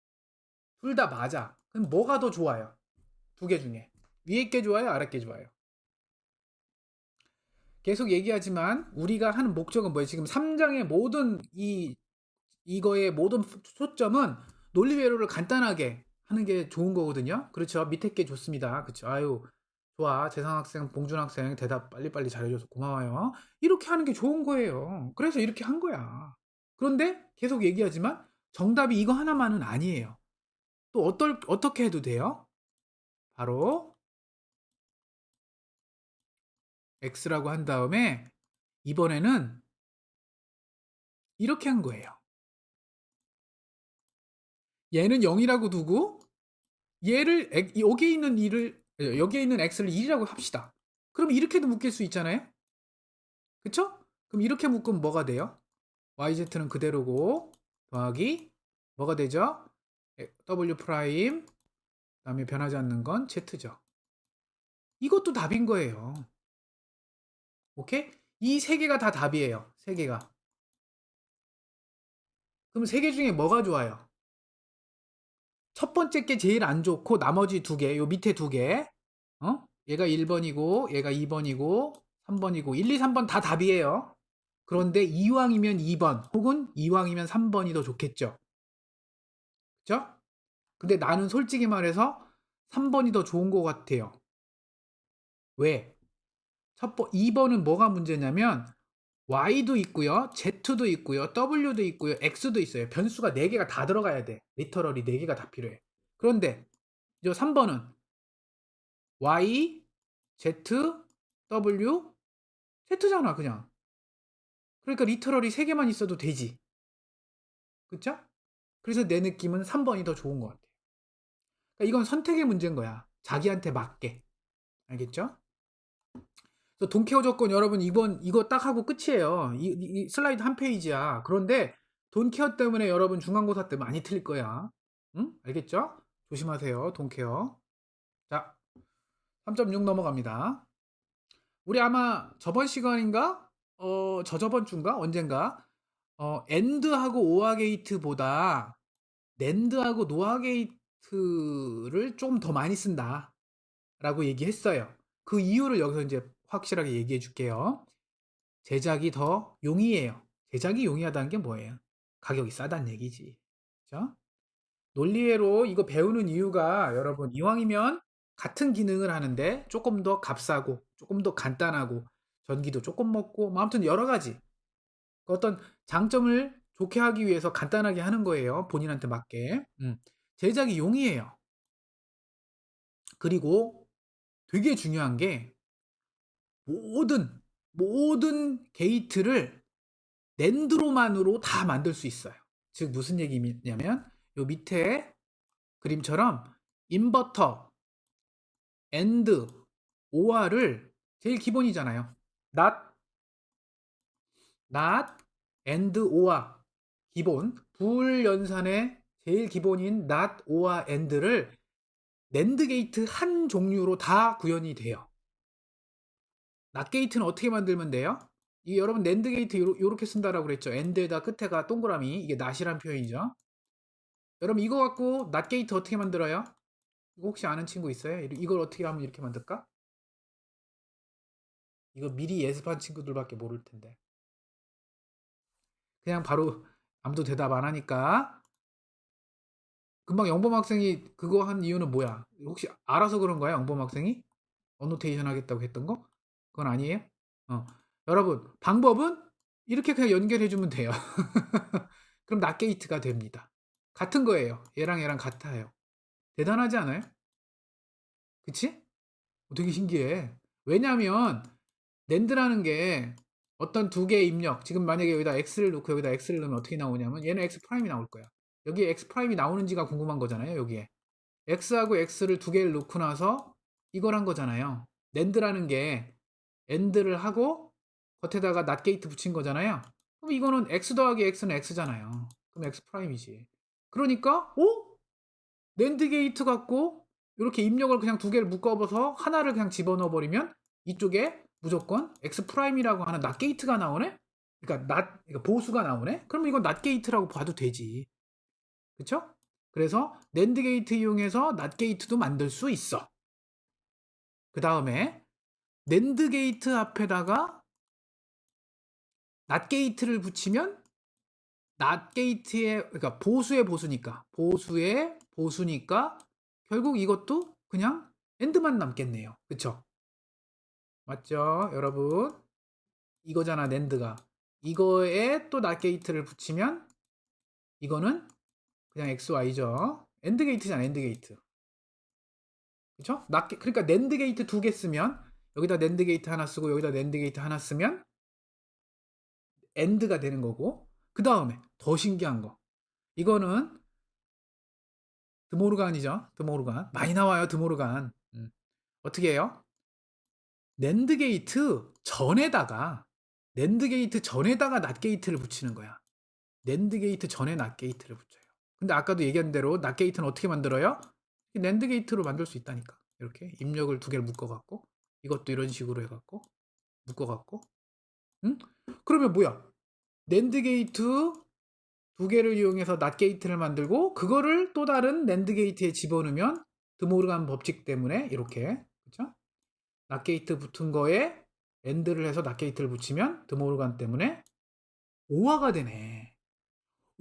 둘 다 맞아. 그럼 뭐가 더 좋아요? 두 개 중에 위에 게 좋아요, 아래 게 좋아요? 계속 얘기하지만 우리가 하는 목적은 뭐예요? 지금 3장의 모든 이거의 모든 초점은 논리회로를 간단하게 하는 게 좋은 거거든요. 그렇죠? 밑에 게 좋습니다. 그렇죠? 아유, 좋아. 재상 학생, 봉준 학생 대답 빨리빨리 잘해줘서 고마워요. 이렇게 하는 게 좋은 거예요. 그래서 이렇게 한 거야. 그런데 계속 얘기하지만 정답이 이거 하나만은 아니에요. 또 어떻게 해도 돼요? 바로 x라고 한 다음에 이번에는 이렇게 한 거예요. 얘는 0이라고 두고 얘를 여기에 있는 x를 1이라고 합시다. 그럼 이렇게도 묶일 수 있잖아요. 그쵸? 그럼 이렇게 묶으면 뭐가 돼요? yz는 그대로고 더하기 뭐가 되죠? w 프라임 그다음에 변하지 않는 건 z죠. 이것도 답인 거예요. 오케이? 이 세 개가 다 답이에요. 세 개가. 그럼 세 개 중에 뭐가 좋아요? 첫 번째 게 제일 안 좋고 나머지 두 개, 요 밑에 두 개. 얘가 1번이고 얘가 2번이고 3번이고 1, 2, 3번 다 답이에요. 그런데 이왕이면 2번 혹은 이왕이면 3번이 더 좋겠죠. 그죠? 근데 나는 솔직히 말해서 3번이 더 좋은 것 같아요. 왜? 2번은 뭐가 문제냐면 Y도 있고요, Z도 있고요, W도 있고요, X도 있어요. 변수가 4개가 다 들어가야 돼. 리터럴이 4개가 다 필요해. 그런데 이 3번은 Y, Z, W, Z잖아 그냥. 그러니까 리터럴이 3개만 있어도 되지. 그쵸? 그래서 내 느낌은 3번이 더 좋은 것 같아요. 그러니까 이건 선택의 문제인 거야. 자기한테 맞게. 알겠죠? 그래서 동케어 조건 여러분 이거 딱 하고 끝이에요. 이 슬라이드 한 페이지야. 그런데 돈케어 때문에 여러분 중간고사 때 많이 틀릴 거야. 응? 알겠죠? 조심하세요. 돈케어. 자, 3.6 넘어갑니다. 우리 아마 저번 시간인가? 저저번 주인가? 언젠가? 엔드하고 오아 게이트보다 낸드하고 노아 게이트를 좀 더 많이 쓴다. 라고 얘기했어요. 그 이유를 여기서 이제 확실하게 얘기해 줄게요. 제작이 더 용이해요. 제작이 용이하다는 게 뭐예요? 가격이 싸다는 얘기지. 그죠? 논리회로 이거 배우는 이유가 여러분 이왕이면 같은 기능을 하는데 조금 더 값싸고 조금 더 간단하고 전기도 조금 먹고 뭐 아무튼 여러 가지 그 어떤 장점을 좋게 하기 위해서 간단하게 하는 거예요. 본인한테 맞게. 제작이 용이해요. 그리고 되게 중요한 게 모든 게이트를 낸드로만으로 다 만들 수 있어요. 즉 무슨 얘기냐면 요 밑에 그림처럼 인버터, 엔드, 오아를 제일 기본이잖아요. not, and, or 기본 불연산의 제일 기본인 not, or와 and를 낸드 게이트 한 종류로 다 구현이 돼요. not 게이트는 어떻게 만들면 돼요? 이 여러분 낸드 게이트 요렇게 쓴다라고 그랬죠. and에다 끝에가 동그라미, 이게 not이란 표현이죠. 여러분 이거 갖고 not 게이트 어떻게 만들어요? 이거 혹시 아는 친구 있어요? 이걸 어떻게 하면 이렇게 만들까? 이거 미리 예습한 친구들밖에 모를 텐데. 그냥 바로 아무도 대답 안 하니까. 금방 영범 학생이 그거 한 이유는 뭐야? 혹시 알아서 그런 거야, 영범 학생이? 어노테이션 하겠다고 했던 거? 그건 아니에요? 어. 여러분, 방법은 이렇게 그냥 연결해주면 돼요. 그럼 낫게이트가 됩니다. 같은 거예요. 얘랑 같아요. 대단하지 않아요? 그치? 되게 신기해. 왜냐면, 낸드라는 게 어떤 두 개의 입력, 지금 만약에 여기다 x를 놓고 여기다 x를 넣으면 어떻게 나오냐면 얘는 x 프라임이 나올 거야. 여기에 x 프라임이 나오는지가 궁금한 거잖아요. 여기에 x하고 x를 두 개를 놓고 나서 이걸 한 거잖아요. 낸드라는 게 end를 하고 겉에다가 not 게이트 붙인 거잖아요. 그럼 이거는 x 더하기 x는 x잖아요. 그럼 x 프라임이지. 그러니까 낸드 게이트 갖고 이렇게 입력을 그냥 두 개를 묶어서 하나를 그냥 집어넣어 버리면 이쪽에 무조건 x 프라임이라고 하는 not 게이트가 나오네. 그러니까 보수가 나오네. 그럼 이건 not 게이트라고 봐도 되지. 그쵸? 그래서 낸드 게이트 이용해서 not 게이트도 만들 수 있어. 그 다음에 낸드 게이트 앞에다가 not 게이트를 붙이면 not 게이트의 그러니까 보수의 보수니까 결국 이것도 그냥 end만 남겠네요. 그쵸? 맞죠? 여러분 이거잖아 낸드가. 이거에 또 not 게이트를 붙이면 이거는 그냥 XY죠. 엔드 게이트잖아, 엔드 게이트. 그쵸? 그러니까 낸드 게이트 두 개 쓰면 여기다 낸드 게이트 하나 쓰고 여기다 낸드 게이트 하나 쓰면 엔드가 되는 거고 그 다음에 더 신기한 거 이거는 드모르간이죠. 드모르간 많이 나와요. 드모르간 어떻게 해요? 낸드 게이트 전에다가 not 게이트를 붙이는 거야. 낸드 게이트 전에 not 게이트를 붙여요. 근데 아까도 얘기한 대로 not 게이트는 어떻게 만들어요? 낸드 게이트로 만들 수 있다니까. 이렇게 입력을 두 개를 묶어갖고 이것도 이런 식으로 해갖고 묶어갖고 응? 그러면 뭐야? 낸드 게이트 두 개를 이용해서 not 게이트를 만들고 그거를 또 다른 낸드 게이트에 집어넣으면 드모르간 법칙 때문에 이렇게 그렇죠? not 게이트 붙은 거에 end를 해서 not 게이트를 붙이면 드모르간 때문에 오화가 되네.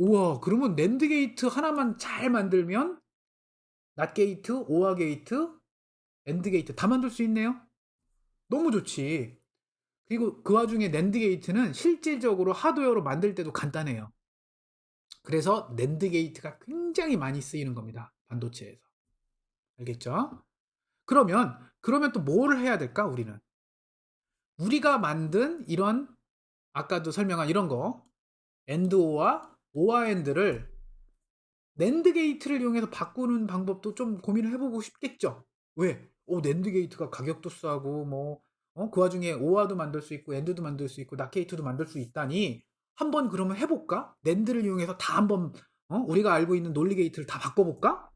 우와, 그러면 낸드 게이트 하나만 잘 만들면 not 게이트, 오화 게이트, 엔드 게이트 다 만들 수 있네요. 너무 좋지. 그리고 그 와중에 낸드 게이트는 실질적으로 하드웨어로 만들 때도 간단해요. 그래서 낸드 게이트가 굉장히 많이 쓰이는 겁니다. 반도체에서. 알겠죠? 그러면 또 뭘 해야 될까, 우리는? 우리가 만든 이런 아까도 설명한 이런 거 엔드 오와 오와 엔드를 낸드 게이트를 이용해서 바꾸는 방법도 좀 고민을 해보고 싶겠죠. 왜? 낸드 게이트가 가격도 싸고 그 와중에 오화도 만들 수 있고 엔드도 만들 수 있고 낫게이트도 만들 수 있다니 한번 그러면 해볼까? 낸드를 이용해서 다 한번 우리가 알고 있는 논리 게이트를 다 바꿔볼까?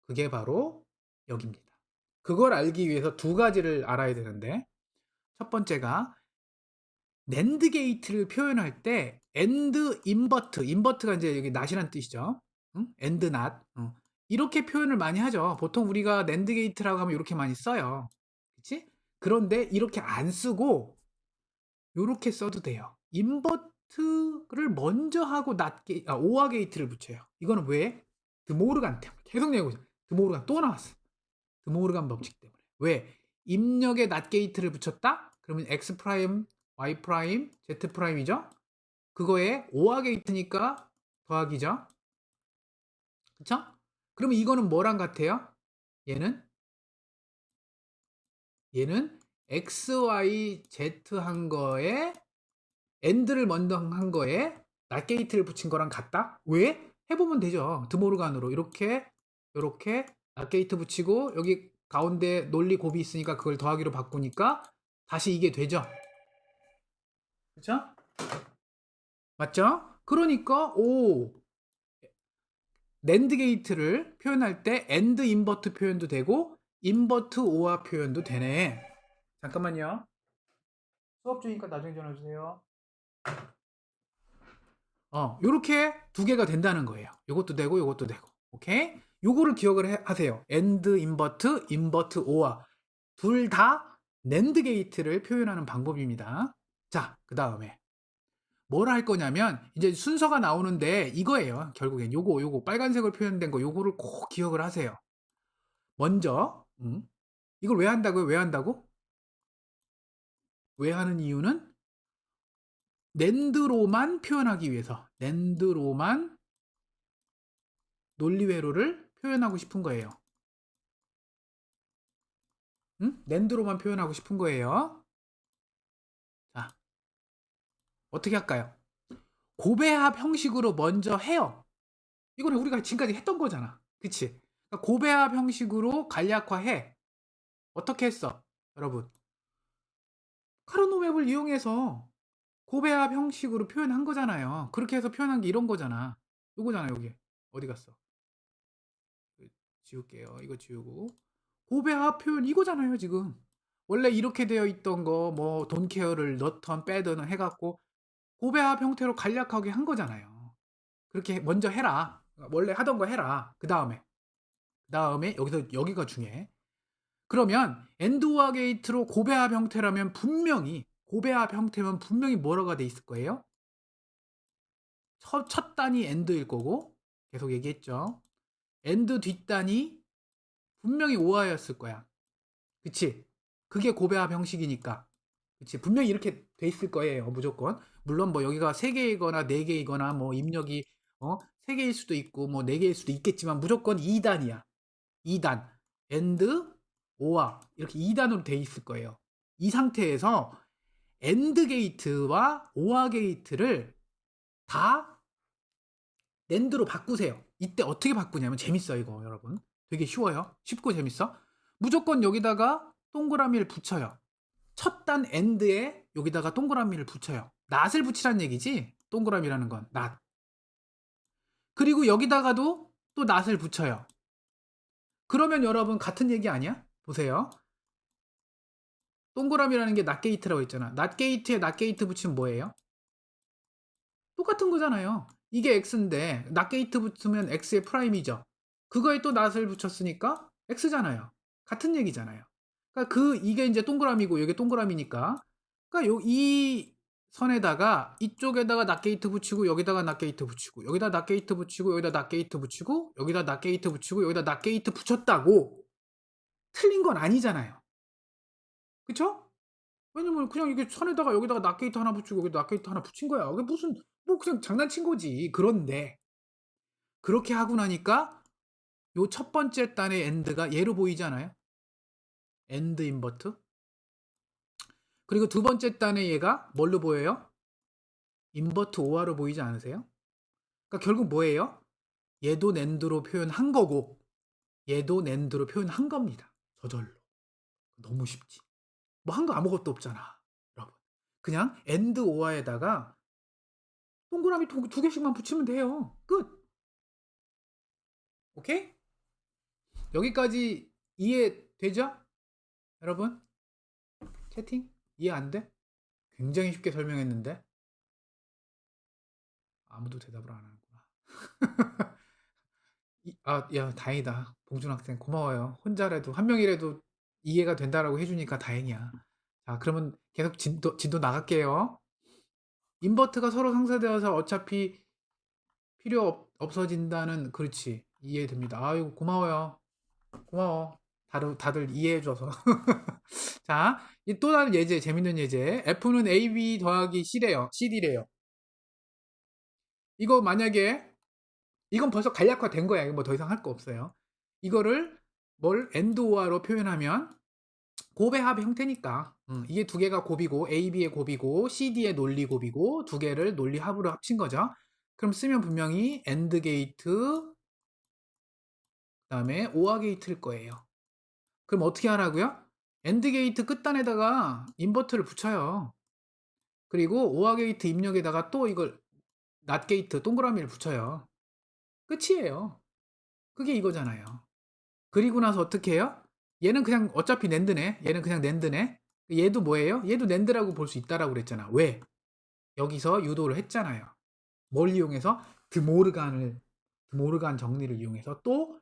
그게 바로 여기입니다. 그걸 알기 위해서 두 가지를 알아야 되는데 첫 번째가 낸드 게이트를 표현할 때 엔드 인버트가 이제 여기 not이란 뜻이죠. 엔드 not 이렇게 표현을 많이 하죠. 보통 우리가 낸드 게이트라고 하면 이렇게 많이 써요. 그치? 그런데 이렇게 안 쓰고 이렇게 써도 돼요. 인버트를 먼저 하고 오화 게이트를 붙여요. 이거는 왜? 드모르간 때문에. 계속 얘기하고 있어요. 드모르간 또 나왔어. 드모르간 법칙 때문에. 왜? 입력에 not 게이트를 붙였다? 그러면 x 프라임, y 프라임, z 프라임이죠? 그거에 오화 게이트니까 더하기죠. 그쵸? 그러면 이거는 뭐랑 같아요? 얘는 x, y, z 한 거에 end를 먼저 한 거에 not 게이트를 붙인 거랑 같다? 왜? 해보면 되죠. 드모르간으로 이렇게 not 게이트 붙이고 여기 가운데 논리 곱이 있으니까 그걸 더하기로 바꾸니까 다시 이게 되죠. 그쵸? 맞죠? 그러니까 낸드 게이트를 표현할 때 AND 인버트 표현도 되고 인버트 OR 표현도 되네. 잠깐만요. 수업 중이니까 나중에 전화 주세요. 요렇게 두 개가 된다는 거예요. 요것도 되고 요것도 되고. 오케이? 요거를 기억을 하세요. AND 인버트, 인버트 OR. 둘 다 낸드 게이트를 표현하는 방법입니다. 자, 그다음에 뭘 할 거냐면 이제 순서가 나오는데 이거예요. 결국엔 요거 빨간색으로 표현된 거 요거를 꼭 기억을 하세요. 먼저 이걸 왜 한다고요? 왜 한다고? 왜 하는 이유는 낸드로만 표현하기 위해서. 낸드로만 논리회로를 표현하고 싶은 거예요. 낸드로만 표현하고 싶은 거예요. 자, 어떻게 할까요? 고배합 형식으로 먼저 해요. 이거는 우리가 지금까지 했던 거잖아. 그치? 그러니까 고배합 형식으로 간략화해. 어떻게 했어? 여러분. 카르노맵을 이용해서 고배합 형식으로 표현한 거잖아요. 그렇게 해서 표현한 게 이런 거잖아. 요거잖아, 여기. 어디 갔어? 지울게요. 이거 지우고. 고배합 표현 이거잖아요, 지금. 원래 이렇게 되어 있던 거, 뭐, 돈케어를 넣던, 빼던 해갖고, 고배합 형태로 간략하게 한 거잖아요. 그렇게 먼저 해라. 원래 하던 거 해라. 그 다음에, 여기가 중요해. 그러면, 엔드오어 게이트로 고배합 형태라면 고배합 형태면 분명히 뭐라고 돼 있을 거예요? 첫 단위 엔드일 거고, 계속 얘기했죠. 엔드 뒷단이 분명히 오아였을 거야. 그치? 그게 고배합 형식이니까. 그치? 분명히 이렇게 돼 있을 거예요. 무조건. 물론 뭐 여기가 3개이거나 4개이거나 뭐 입력이 3개일 수도 있고 뭐 4개일 수도 있겠지만 무조건 2단이야. 2단. 엔드, 오아. 이렇게 2단으로 돼 있을 거예요. 이 상태에서 엔드 게이트와 오아 게이트를 다 낸드로 바꾸세요. 이때 어떻게 바꾸냐면 재밌어 이거 여러분. 되게 쉬워요. 쉽고 재밌어. 무조건 여기다가 동그라미를 붙여요. 첫 단 엔드에 여기다가 동그라미를 붙여요. 낫을 붙이란 얘기지. 동그라미라는 건 낫. 그리고 여기다가도 또 낫을 붙여요. 그러면 여러분 같은 얘기 아니야? 보세요. 동그라미라는 게 낫 게이트라고 했잖아. 낫 게이트에 낫 게이트 붙이면 뭐예요? 똑같은 거잖아요. 이게 x인데 낫 게이트 붙으면 x의 프라임이죠. 그거에 또 낫을 붙였으니까 x잖아요. 같은 얘기잖아요. 그러니까 이게 이제 동그라미고 여기 동그라미니까 그러니까 이 선에다가 이쪽에다가 낫 게이트 붙이고 여기다가 낫 게이트 붙이고 여기다 낫 게이트 붙이고 여기다 낫 게이트 붙이고 여기다 낫 게이트 붙이고 여기다 낫 게이트 붙였다고 틀린 건 아니잖아요. 그쵸? 왜냐면 그냥 이게 선에다가 여기다가 낫 게이트 하나 붙이고 여기다 낫 게이트 하나 붙인 거야. 그게 무슨 뭐 그냥 장난친 거지. 그런데 그렇게 하고 나니까 요 첫 번째 단의 엔드가 얘로 보이지 않아요? 엔드 인버트. 그리고 두 번째 단의 얘가 뭘로 보여요? 인버트 오아로 보이지 않으세요? 그러니까 결국 뭐예요? 얘도 낸드로 표현한 거고 얘도 낸드로 표현한 겁니다. 저절로. 너무 쉽지. 뭐 한 거 아무것도 없잖아. 여러분. 그냥 엔드 오아에다가 동그라미 두 개씩만 붙이면 돼요. 끝. 오케이? 여기까지 이해되죠? 여러분? 채팅? 이해 안 돼? 굉장히 쉽게 설명했는데 아무도 대답을 안 하는구나. 야, 다행이다. 봉준 학생 고마워요. 혼자라도 한 명이라도 이해가 된다라고 해주니까 다행이야. 자, 그러면 계속 진도 나갈게요. 인버트가 서로 상쇄되어서 어차피 필요 없어진다는 그렇지. 이해됩니다. 아유, 고마워요. 고마워. 다들 이해해줘서. 자, 또 다른 예제, 재밌는 예제. F는 AB 더하기 CD래요. 이거 만약에, 이건 벌써 간략화 된 거야. 이거 뭐 더 이상 할 거 없어요. 이거를 엔드오아로 표현하면 곱의 형태니까. 이게 두 개가 곱이고, AB의 곱이고, CD의 논리 곱이고, 두 개를 논리 합으로 합친 거죠. 그럼 쓰면 분명히 엔드 게이트, 그 다음에 오아 게이트일 거예요. 그럼 어떻게 하라고요? 엔드 게이트 끝단에다가 인버터를 붙여요. 그리고 오아 게이트 입력에다가 또 이걸 낫 게이트 동그라미를 붙여요. 끝이에요. 그게 이거잖아요. 그리고 나서 어떻게 해요? 얘는 그냥 어차피 낸드네. 얘는 그냥 낸드네. 얘도 뭐예요? 얘도 낸드라고 볼 수 있다라고 그랬잖아. 왜? 여기서 유도를 했잖아요. 뭘 이용해서? 드모르간 정리를 이용해서 또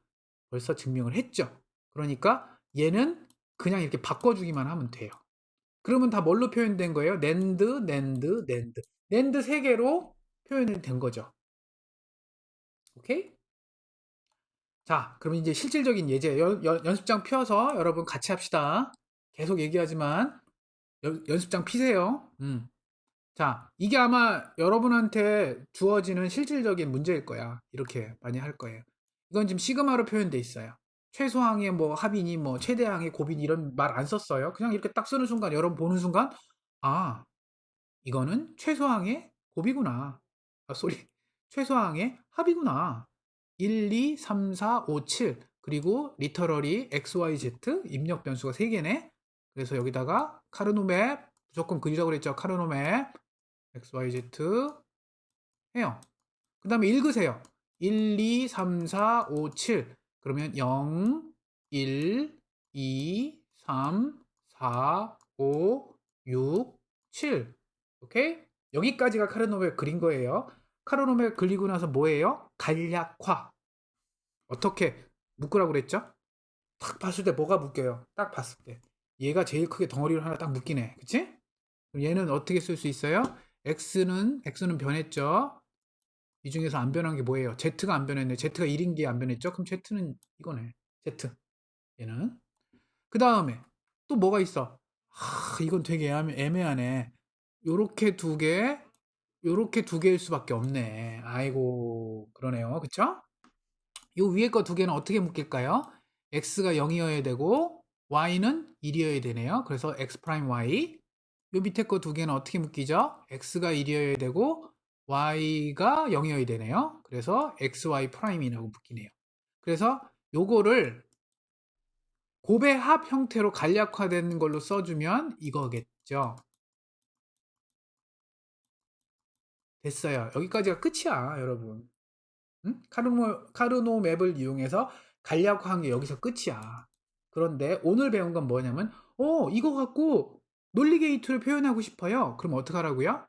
벌써 증명을 했죠. 그러니까 얘는 그냥 이렇게 바꿔주기만 하면 돼요. 그러면 다 뭘로 표현된 거예요? 낸드, 낸드, 낸드. 낸드 3개로 표현이 된 거죠. 오케이? 자, 그럼 이제 실질적인 예제, 연습장 펴서 여러분 같이 합시다. 계속 얘기하지만 연습장 피세요. 자, 이게 아마 여러분한테 주어지는 실질적인 문제일 거야. 이렇게 많이 할 거예요. 이건 지금 시그마로 표현돼 있어요. 최소항의 뭐 합이니 뭐 최대항의 곱이니 이런 말 안 썼어요. 그냥 이렇게 딱 쓰는 순간 여러분 보는 순간 아, 이거는 최소항의 곱이구나. 아, 쏘리. 최소항의 합이구나. 1, 2, 3, 4, 5, 7. 그리고 리터러리 XYZ 입력 변수가 3개네. 그래서 여기다가 카르노맵 무조건 그리라고 그랬죠. 카르노맵 XYZ 해요. 그 다음에 읽으세요. 1, 2, 3, 4, 5, 7. 그러면 0, 1, 2, 3, 4, 5, 6, 7. 오케이? 여기까지가 카르노맵 그린 거예요. 카르노맵 그리고 나서 뭐예요? 간략화. 어떻게 묶으라고 그랬죠? 딱 봤을 때 뭐가 묶여요? 딱 봤을 때. 얘가 제일 크게 덩어리를 하나 딱 묶이네. 그치? 그럼 얘는 어떻게 쓸 수 있어요? X는 변했죠? 이 중에서 안 변한 게 뭐예요? Z가 안 변했네. Z가 1인 게 안 변했죠? 그럼 Z는 이거네. Z. 얘는. 그 다음에 또 뭐가 있어? 이건 되게 애매하네. 요렇게 두 개, 요렇게 두 개일 수밖에 없네. 아이고, 그러네요. 그쵸? 요 위에 거 두 개는 어떻게 묶일까요? x가 0이어야 되고 y는 1이어야 되네요. 그래서 x 프라임 y. 요 밑에 거 두 개는 어떻게 묶이죠? x가 1이어야 되고 y가 0이어야 되네요. 그래서 xy 프라임이라고 묶이네요. 그래서 요거를 곱의 합 형태로 간략화된 걸로 써주면 이거겠죠. 됐어요. 여기까지가 끝이야, 여러분. 응? 카르노 맵을 이용해서 간략화한 게 여기서 끝이야. 그런데 오늘 배운 건 뭐냐면, 이거 갖고 논리 게이트를 표현하고 싶어요. 그럼 어떻게 하라고요?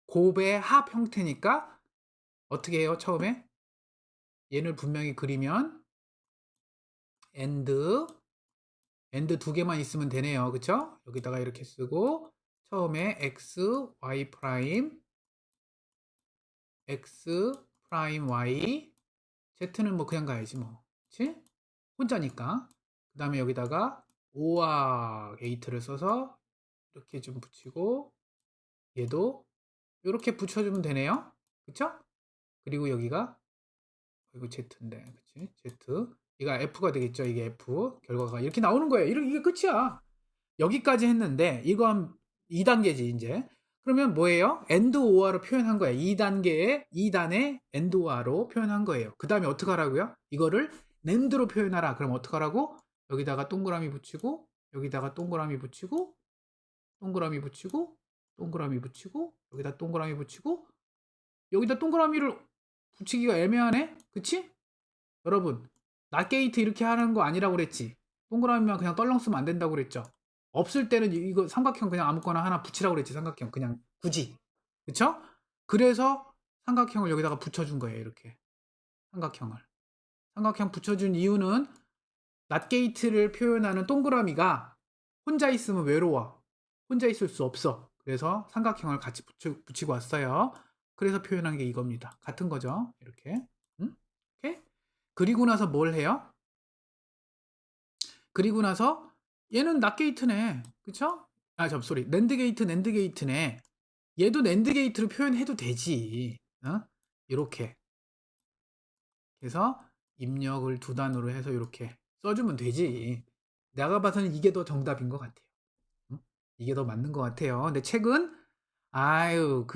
곱의 합 형태니까 어떻게 해요? 처음에 얘를 분명히 그리면 엔드 두 개만 있으면 되네요. 그쵸? 여기다가 이렇게 쓰고 처음에 y 프라임 x 프라임 y z는 뭐 그냥 가야지 뭐. 그치? 혼자니까. 그 다음에 여기다가 오와 게이트를 써서 이렇게 좀 붙이고 얘도 이렇게 붙여주면 되네요. 그쵸? 그리고 여기가 이거 Z인데 그치? Z 얘가 F가 되겠죠. 이게 F 결과가 이렇게 나오는 거예요. 이게 끝이야. 여기까지 했는데 이거 한 2단계지 이제. 그러면 뭐예요? 엔드 오어로 표현한 거예요. 2단의 엔드 오어로 표현한 거예요. 그 다음에 어떻게 하라고요? 이거를 낸드로 표현하라. 그럼 어떻게 하라고? 여기다가 동그라미 붙이고 여기다가 동그라미 붙이고 동그라미 붙이고 동그라미 붙이고 여기다 동그라미 붙이고 여기다 동그라미를 붙이기가 애매하네? 그치? 여러분 낫게이트 이렇게 하는 거 아니라고 그랬지? 동그라미만 그냥 떨렁 쓰면 안 된다고 그랬죠? 없을 때는 이거 삼각형 그냥 아무거나 하나 붙이라고 그랬지. 삼각형 그냥 굳이. 그쵸? 그래서 삼각형을 여기다가 붙여준 거예요. 이렇게 삼각형을 삼각형 붙여준 이유는 낫게이트를 표현하는 동그라미가 혼자 있으면 외로워. 혼자 있을 수 없어. 그래서 삼각형을 같이 붙이고 왔어요. 그래서 표현한 게 이겁니다. 같은 거죠. 이렇게. 오케이? 그리고 나서 뭘 해요? 그리고 나서 얘는 낫게이트네. 그쵸? 쏘리. 낸드 게이트네. 얘도 낸드 게이트로 표현해도 되지. 이렇게. 그래서 입력을 두 단으로 해서 이렇게 써주면 되지. 내가 봐서는 이게 더 정답인 것 같아요. 이게 더 맞는 것 같아요. 근데 책은 아유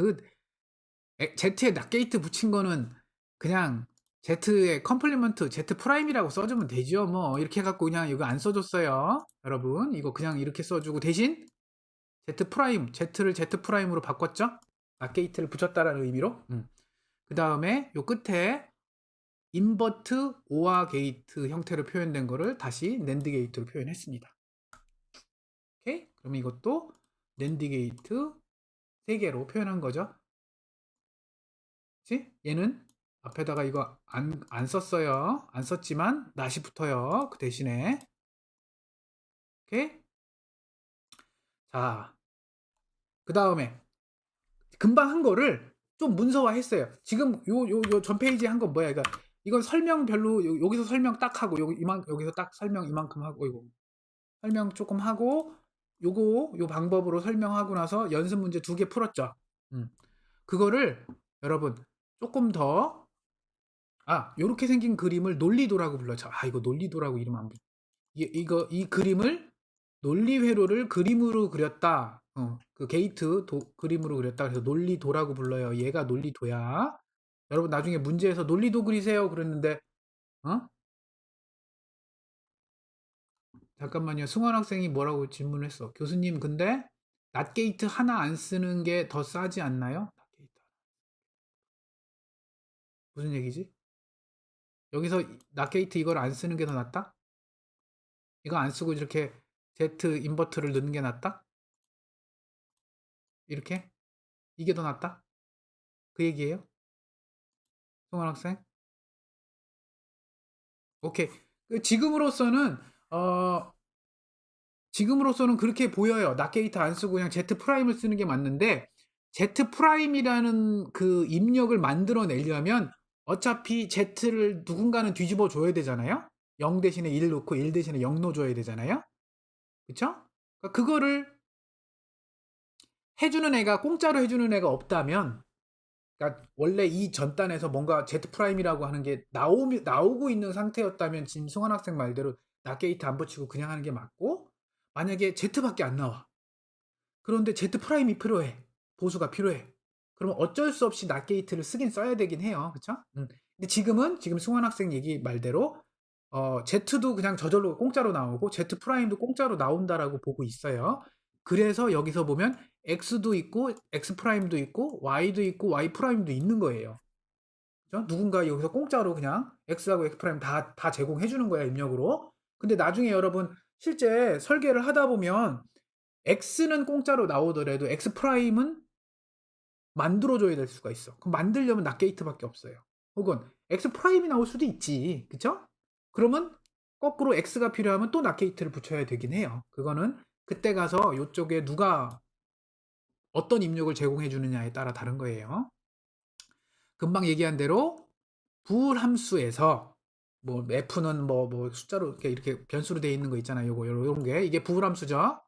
Z에 낫게이트 붙인 거는 그냥 Z의 컴플리먼트 Z 프라임이라고 써주면 되죠. 뭐 이렇게 해갖고 그냥 이거 안 써줬어요. 여러분 이거 그냥 이렇게 써주고 대신 Z 프라임 Z를 Z 프라임으로 바꿨죠. 낫게이트를 붙였다라는 의미로. 그 다음에 요 끝에 인버트 오아 게이트 형태로 표현된 거를 다시 낸드 게이트로 표현했습니다. 오케이? 그럼 이것도 낸드 게이트 3개로 표현한 거죠. 그치? 얘는 앞에다가 이거 안 썼어요. 안 썼지만 낫이 붙어요. 그 대신에. 오케이? 자, 그 다음에 금방 한 거를 좀 문서화 했어요. 지금 요 전 페이지에 한 건 뭐야? 그러니까 이건 설명 별로 여기서 설명 딱 하고 여기서 딱 설명 이만큼 하고 이거 설명 조금 하고 요 방법으로 설명하고 나서 연습 문제 2개 풀었죠. 그거를 여러분 조금 더 요렇게 생긴 그림을 논리도라고 불러요. 이거 논리도라고 이름 안 붙여. 이 그림을 논리회로를 그림으로 그렸다. 그 게이트 그림으로 그렸다. 그래서 논리도라고 불러요. 얘가 논리도야. 여러분 나중에 문제에서 논리도 그리세요. 그랬는데 잠깐만요. 승환 학생이 뭐라고 질문을 했어. 교수님 근데 낫게이트 하나 안 쓰는 게 더 싸지 않나요? 무슨 얘기지? 여기서 낫게이트 이걸 안 쓰는 게 더 낫다? 이거 안 쓰고 이렇게 Z 인버터를 넣는 게 낫다? 이렇게? 이게 더 낫다? 그 얘기예요? 송환 학생? 오케이. 어, 지금으로서는 그렇게 보여요. 낫게이트 안 쓰고 그냥 Z 프라임을 쓰는 게 맞는데, Z 프라임이라는 그 입력을 만들어내려면 어차피 Z를 누군가는 뒤집어 줘야 되잖아요? 0 대신에 1 놓고 1 대신에 0 넣어줘야 되잖아요? 그쵸? 그러니까 그거를 해주는 애가, 공짜로 해주는 애가 없다면, 그러니까 원래 이 전단에서 뭔가 Z 프라임이라고 하는 게 나오고 있는 상태였다면 지금 승환 학생 말대로 낫게이트 안 붙이고 그냥 하는 게 맞고, 만약에 Z밖에 안 나와. 그런데 Z 프라임이 필요해. 보수가 필요해. 그러면 어쩔 수 없이 낫게이트를 쓰긴 써야 되긴 해요. 그쵸? 근데 지금 승환 학생 얘기 말대로 Z도 그냥 저절로 공짜로 나오고 Z 프라임도 공짜로 나온다라고 보고 있어요. 그래서 여기서 보면 X도 있고 X 프라임도 있고 Y도 있고 Y 프라임도 있는 거예요. 그죠? 누군가 여기서 공짜로 그냥 X하고 X 프라임 다 제공해 주는 거야, 입력으로. 근데 나중에 여러분 실제 설계를 하다 보면 X는 공짜로 나오더라도 X 프라임은 만들어줘야 될 수가 있어. 그럼 만들려면 낫게이트밖에 없어요. 혹은 X 프라임이 나올 수도 있지. 그쵸? 그러면 거꾸로 X가 필요하면 또 낫게이트를 붙여야 되긴 해요. 그거는 그때 가서 이쪽에 누가 어떤 입력을 제공해 주느냐에 따라 다른 거예요. 금방 얘기한 대로 부울 함수에서 뭐 f는 뭐 숫자로 이렇게 변수로 되어 있는 거 있잖아요. 요런 게 이게 부울 함수죠.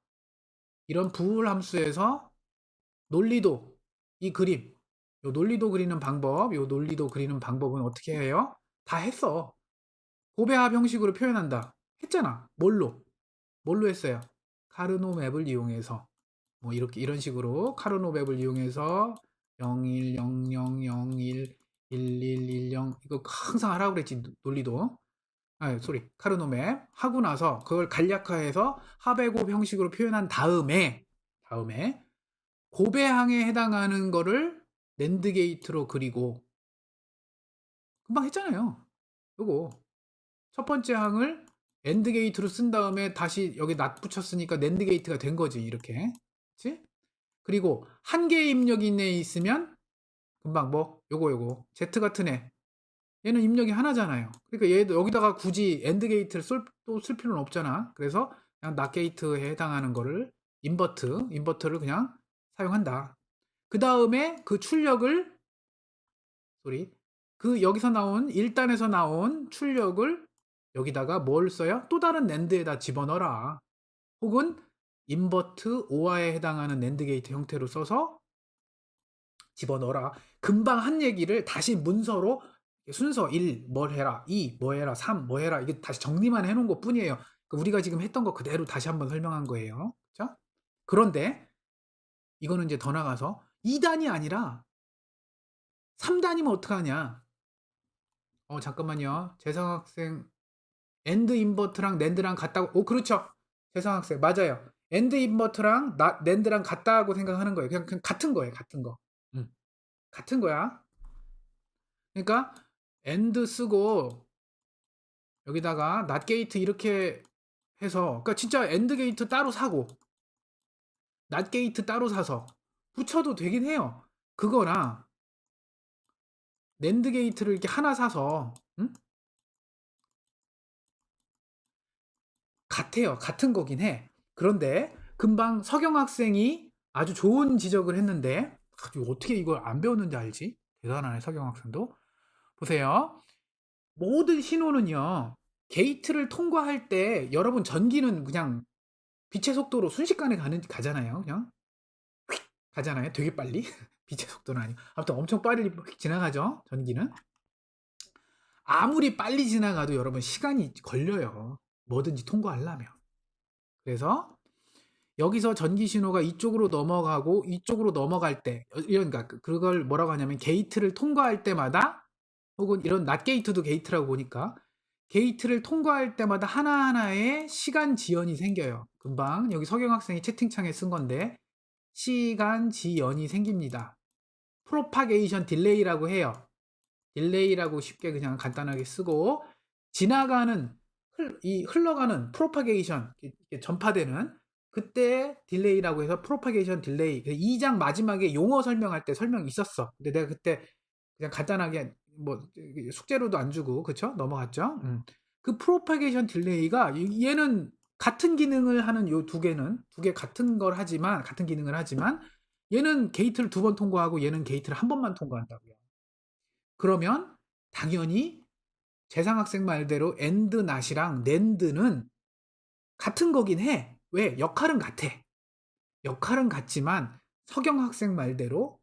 이런 부울 함수에서 논리도 이 그림 요 논리도 그리는 방법은 어떻게 해요? 다 했어. 고배합 형식으로 표현한다. 했잖아. 뭘로 했어요? 카르노 맵을 이용해서 뭐 이런 식으로 카르노 맵을 이용해서 010001 1110 이거 항상 하라고 그랬지. 논리도 카르노 맵 하고 나서 그걸 간략화해서 하베곱 형식으로 표현한 다음에 고배항에 해당하는 거를 낸드 게이트로 그리고 금방 했잖아요. 요거 첫 번째 항을 엔드 게이트로 쓴 다음에 다시 여기 낫 붙였으니까 낸드 게이트가 된 거지. 이렇게. 그치? 그리고 한 개의 입력이 있네 있으면 금방 요거 Z 같은 애 얘는 입력이 하나잖아요. 그러니까 얘도 여기다가 굳이 엔드 게이트를 또 쓸 필요는 없잖아. 그래서 그냥 낫 게이트에 해당하는 거를 인버트를 그냥 사용한다. 그 다음에 그 출력을 여기서 나온 1단에서 나온 출력을 여기다가 뭘 써요? 또 다른 낸드에다 집어넣어라. 혹은 인버트 오아에 해당하는 낸드 게이트 형태로 써서 집어넣어라. 금방 한 얘기를 다시 문서로 순서 1 뭘 해라, 2 뭐 해라, 3 뭐 해라 이게 다시 정리만 해놓은 것 뿐이에요. 우리가 지금 했던 거 그대로 다시 한번 설명한 거예요. 자, 그런데 이거는 이제 더 나가서 2단이 아니라 3단이면 어떡하냐? 잠깐만요. 재성 학생 엔드 인버트랑 낸드랑 같다고. 그렇죠. 재성 학생 맞아요. 엔드 인버트랑 낸드랑 같다고 생각하는 거예요. 그냥 같은 거예요. 같은 거. 같은 거야. 그러니까 AND 쓰고 여기다가 not 게이트 이렇게 해서 그러니까 진짜 AND 게이트 따로 사고 not 게이트 따로 사서 붙여도 되긴 해요. 그거랑 낸드 게이트를 이렇게 하나 사서 같아요. 같은 거긴 해. 그런데 금방 서경 학생이 아주 좋은 지적을 했는데 어떻게 이걸 안 배웠는지 알지? 대단하네 서경 학생도. 보세요. 모든 신호는요. 게이트를 통과할 때 여러분 전기는 그냥 빛의 속도로 순식간에 가잖아요. 그냥 휙 가잖아요. 되게 빨리. 빛의 속도는 아니고. 아무튼 엄청 빨리 휙 지나가죠. 전기는. 아무리 빨리 지나가도 여러분 시간이 걸려요. 뭐든지 통과하려면. 그래서 여기서 전기 신호가 이쪽으로 넘어가고 이쪽으로 넘어갈 때 그러니까 그걸 뭐라고 하냐면 게이트를 통과할 때마다 혹은 이런 낫 게이트도 게이트라고 보니까 게이트를 통과할 때마다 하나하나의 시간 지연이 생겨요. 금방 여기 서경 학생이 채팅창에 쓴 건데 시간 지연이 생깁니다. 프로파게이션 딜레이라고 해요. 딜레이라고 쉽게 그냥 간단하게 쓰고 지나가는 흘러가는 프로파게이션 전파되는 그때 딜레이라고 해서 프로파게이션 딜레이 2장 마지막에 용어 설명할 때 설명이 있었어. 근데 내가 그때 그냥 간단하게 뭐 숙제로도 안 주고 그쵸? 넘어갔죠. 그 프로파게이션 딜레이가 얘는 같은 기능을 하는 요 두 개는 두 개 같은 걸 하지만 같은 기능을 하지만 얘는 게이트를 두 번 통과하고 얘는 게이트를 한 번만 통과한다고요. 그러면 당연히 재상학생 말대로 AND NOT이랑 NAND는 같은 거긴 해. 왜? 역할은 같아. 역할은 같지만 서경 학생 말대로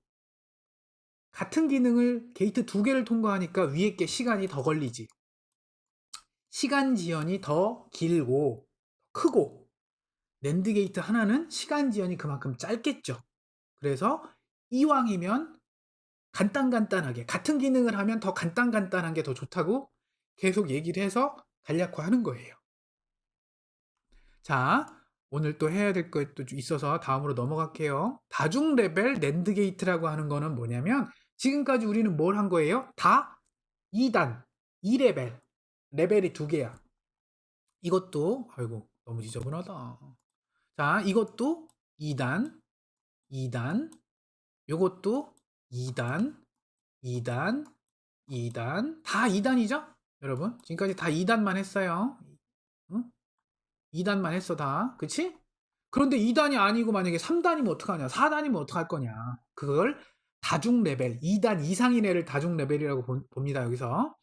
같은 기능을 게이트 두 개를 통과하니까 위에 게 시간이 더 걸리지. 시간 지연이 더 길고 크고 낸드 게이트 하나는 시간 지연이 그만큼 짧겠죠. 그래서 이왕이면 간단하게 같은 기능을 하면 더 간단한 게 더 좋다고 계속 얘기를 해서 간략화하는 거예요. 자, 오늘 또 해야 될 것도 있어서 다음으로 넘어갈게요. 다중 레벨 낸드 게이트라고 하는 거는 뭐냐면 지금까지 우리는 뭘 한 거예요? 다 2단, 2레벨. 레벨이 두 개야. 이것도 아이고 너무 지저분하다. 자, 이것도 2단, 2단. 요것도 2단, 2단, 2단. 다 2단이죠? 여러분, 지금까지 다 2단만 했어요. 응? 2단만 했어 다. 그치? 그런데 2단이 아니고 만약에 3단이면 어떡하냐? 4단이면 어떡할 거냐? 그걸 다중 레벨, 2단 이상인 애를 다중 레벨이라고 봅니다. 여기서.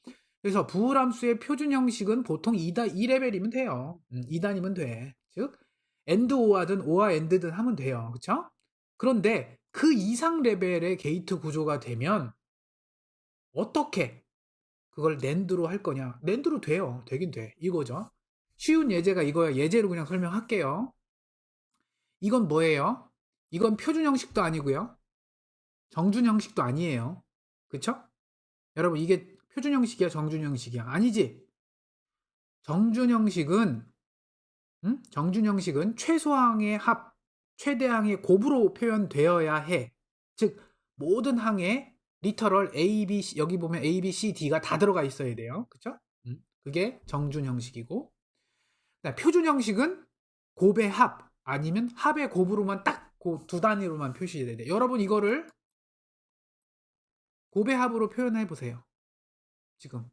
그래서 부호함수의 표준 형식은 보통 2레벨이면 돼요. 2단이면 돼. 즉 AND OR든 OR AND든 하면 돼요. 그쵸? 그런데 그 이상 레벨의 게이트 구조가 되면 어떻게 그걸 낸드로 할 거냐? 낸드로 돼요. 되긴 돼. 이거죠. 쉬운 예제가 이거야. 예제로 그냥 설명할게요. 이건 뭐예요? 이건 표준 형식도 아니고요. 정준 형식도 아니에요. 그쵸? 여러분 이게 표준 형식이야, 정준 형식이야? 아니지. 정준 형식은 정준 형식은 최소항의 합, 최대항의 곱으로 표현되어야 해. 즉 모든 항에 리터럴 A, B, C, 여기 보면 A, B, C, D가 다 들어가 있어야 돼요. 그쵸? 그게 정준 형식이고 표준 형식은 곱의 합 아니면 합의 곱으로만 딱 그 두 단위로만 표시해야 돼. 여러분 이거를 곱의 합으로 표현해 보세요. 지금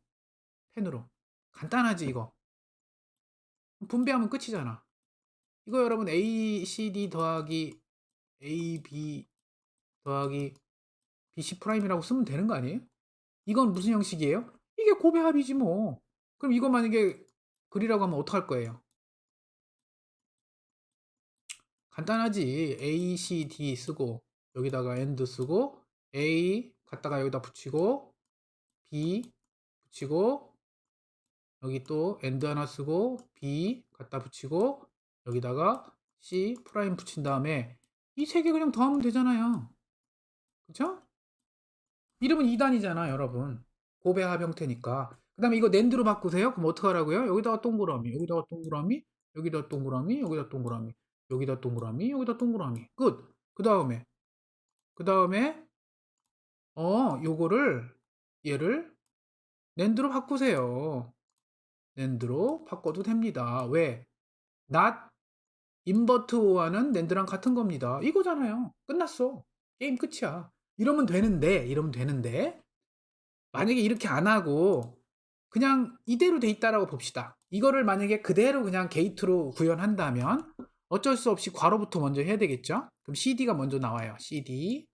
펜으로. 간단하지 이거. 분배하면 끝이잖아. 이거 여러분 A, C, D 더하기 A, B 더하기 BC 프라임이라고 쓰면 되는 거 아니에요? 이건 무슨 형식이에요? 이게 곱의 합이지 뭐. 그럼 이거 만약에 글이라고 하면 어떡할 거예요? 간단하지. A, C, D 쓰고 여기다가 AND 쓰고 A 갖다가 여기다 붙이고 B 붙이고 여기 또 AND 하나 쓰고 B 갖다 붙이고 여기다가 C 프라임 붙인 다음에 이 세 개 그냥 더하면 되잖아요. 그쵸? 이름은 2단이잖아 여러분. 곱의 합 형태니까. 그 다음에 이거 낸드로 바꾸세요. 그럼 어떡하라고요? 여기다가 동그라미, 여기다가 동그라미, 여기다 동그라미, 여기다 동그라미, 여기다 동그라미, 여기다 동그라미. 끝. 그 다음에 요거를 얘를 낸드로 바꾸세요. 낸드로 바꿔도 됩니다. 왜? not invert OR는 낸드랑 같은 겁니다. 이거잖아요. 끝났어. 게임 끝이야. 이러면 되는데, 만약에 이렇게 안 하고, 그냥 이대로 돼 있다라고 봅시다. 이거를 만약에 그대로 그냥 게이트로 구현한다면, 어쩔 수 없이 괄호부터 먼저 해야 되겠죠? 그럼 CD가 먼저 나와요. CD.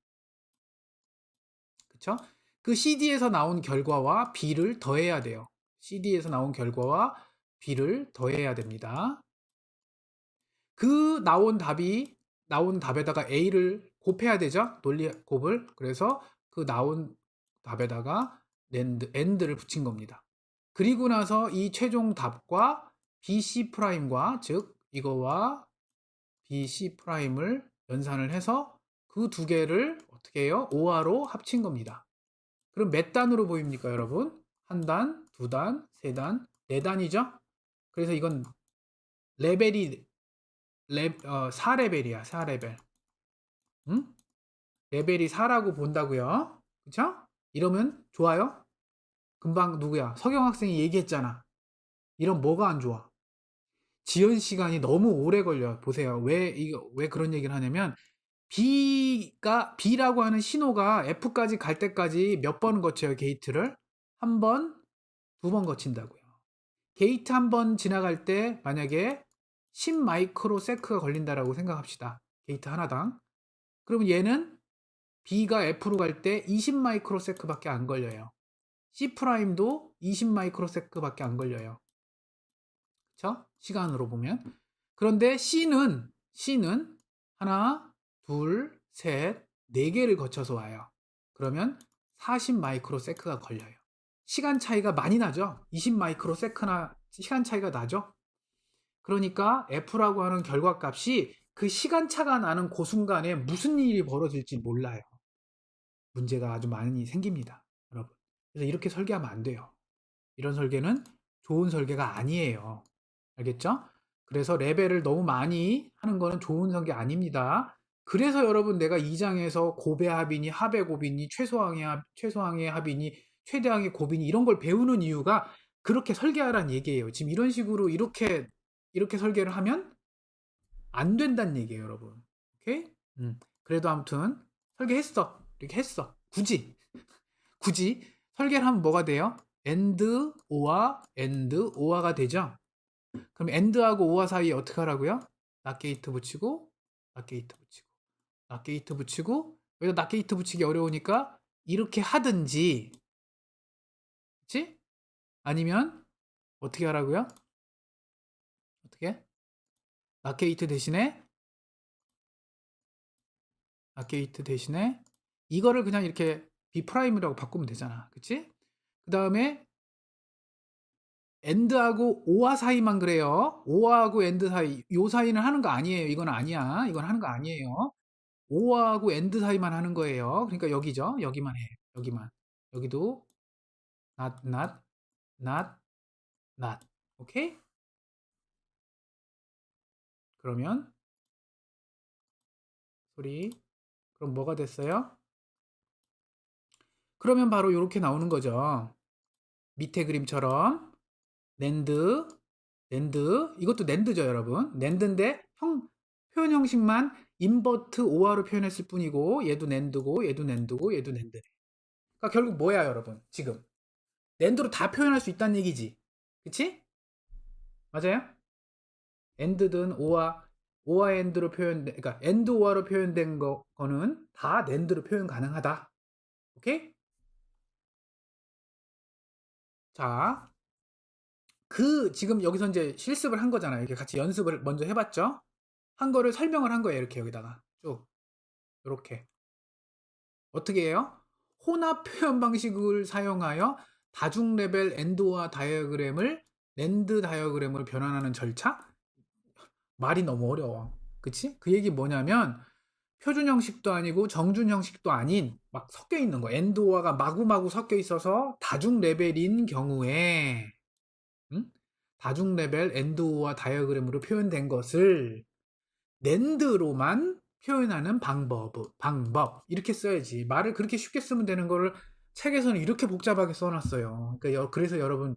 그쵸? 그 CD에서 나온 결과와 B를 더해야 돼요. CD에서 나온 결과와 B를 더해야 됩니다. 그 나온 답에다가 A를 곱해야 되죠? 논리 곱을. 그래서 그 나온 답에다가 AND를 붙인 겁니다. 그리고 나서 이 최종 답과 BC 프라임과 즉 이거와 BC 프라임을 연산을 해서 그 두 개를 어떻게 해요? OR로 합친 겁니다. 그럼 몇 단으로 보입니까, 여러분? 한 단, 두 단, 세 단, 네 단이죠? 그래서 이건 레벨이 4레벨이야, 4레벨. 응? 레벨이 4라고 본다고요. 그쵸? 이러면 좋아요? 금방 누구야? 서경 학생이 얘기했잖아. 이런 뭐가 안 좋아? 지연 시간이 너무 오래 걸려. 보세요. 왜 그런 얘기를 하냐면 B라고 하는 신호가 F까지 갈 때까지 몇 번 거쳐요, 게이트를? 한 번, 두 번 거친다고요. 게이트 한 번 지나갈 때 만약에 10 마이크로 세크가 걸린다라고 생각합시다. 게이트 하나당. 그러면 얘는 B가 F로 갈 때 20 마이크로 세크밖에 안 걸려요. C 프라임도 20 마이크로 세크밖에 안 걸려요. 그쵸? 시간으로 보면. 그런데 C는 하나, 둘, 셋, 네 개를 거쳐서 와요. 그러면 40 마이크로 세크가 걸려요. 시간 차이가 많이 나죠? 20 마이크로 세크나 시간 차이가 나죠? 그러니까 F라고 하는 결과값이 그 시간차가 나는 그 순간에 무슨 일이 벌어질지 몰라요. 문제가 아주 많이 생깁니다, 여러분. 그래서 이렇게 설계하면 안 돼요. 이런 설계는 좋은 설계가 아니에요. 알겠죠? 그래서 레벨을 너무 많이 하는 거는 좋은 설계 아닙니다. 그래서 여러분 내가 2장에서 고배 합이니 하배 고비니 최소항의 합이니 최대항의 고비니 이런 걸 배우는 이유가 그렇게 설계하라는 얘기예요. 지금 이런 식으로 이렇게 설계를 하면 안 된다는 얘기예요, 여러분. 오케이? 그래도 아무튼 설계했어. 이렇게 했어. 굳이 설계를 하면 뭐가 돼요? AND OR가 되죠? 그럼 AND하고 OR 사이에 어떻게 하라고요? 낫게이트 붙이고 낫게이트 붙이고 낫게이트 붙이고 여기다 낫게이트 붙이기 어려우니까 이렇게 하든지 그치? 아니면 어떻게 하라고요? 어떻게? 낫게이트 대신에 이거를 그냥 이렇게 B 프라임이라고 바꾸면 되잖아. 그치? 그 다음에 엔드하고 오와 사이만 그래요. 오와하고 엔드 사이. 요 사이는 하는 거 아니에요. 이건 아니야. 이건 하는 거 아니에요. 오와하고 엔드 사이만 하는 거예요. 그러니까 여기죠. 여기만 해. 여기만. 여기도 not, not, not, not. 오케이? 그러면 소리. 그럼 뭐가 됐어요? 그러면 바로 이렇게 나오는 거죠. 밑에 그림처럼 낸드, 낸드. 이것도 낸드죠, 여러분. 낸드인데 표현 형식만 인버트 OR로 표현했을 뿐이고 얘도 낸드고 얘도 낸드고 얘도 낸드네. 그러니까 결국 뭐야, 여러분? 지금 낸드로 다 표현할 수 있다는 얘기지. 그치? 맞아요? 엔드든 오와 엔드로 그러니까 엔드 오와로 표현된 거는 다 낸드로 표현 가능하다. 오케이? 자, 지금 여기서 이제 실습을 한 거잖아요. 이렇게 같이 연습을 먼저 해봤죠? 한 거를 설명을 한 거예요. 이렇게 여기다가 쭉 이렇게 어떻게 해요? 혼합 표현 방식을 사용하여 다중 레벨 엔드와 다이어그램을 낸드 다이어그램으로 변환하는 절차? 말이 너무 어려워. 그치? 그 얘기 뭐냐면 표준 형식도 아니고 정준 형식도 아닌 막 섞여 있는 거. 엔드오어가 마구마구 섞여 있어서 다중 레벨인 경우에 다중 레벨 엔드오어 다이어그램으로 표현된 것을 낸드로만 표현하는 방법 이렇게 써야지. 말을 그렇게 쉽게 쓰면 되는 거를 책에서는 이렇게 복잡하게 써놨어요. 그러니까 그래서 여러분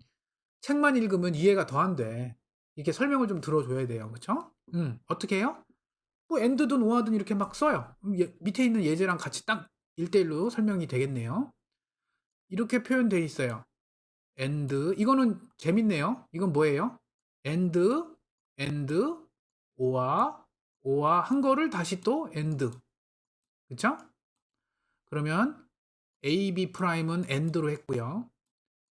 책만 읽으면 이해가 더 안 돼. 이게 설명을 좀 들어줘야 돼요. 그쵸? 어떻게 해요? 뭐 엔드든 오하든 이렇게 막 써요. 밑에 있는 예제랑 같이 딱 1대1로 설명이 되겠네요. 이렇게 표현되어 있어요. 엔드 이거는 재밌네요. 이건 뭐예요? 엔드 오와 한 거를 다시 또 엔드. 그쵸? 그러면 A, B 프라임은 엔드로 했고요.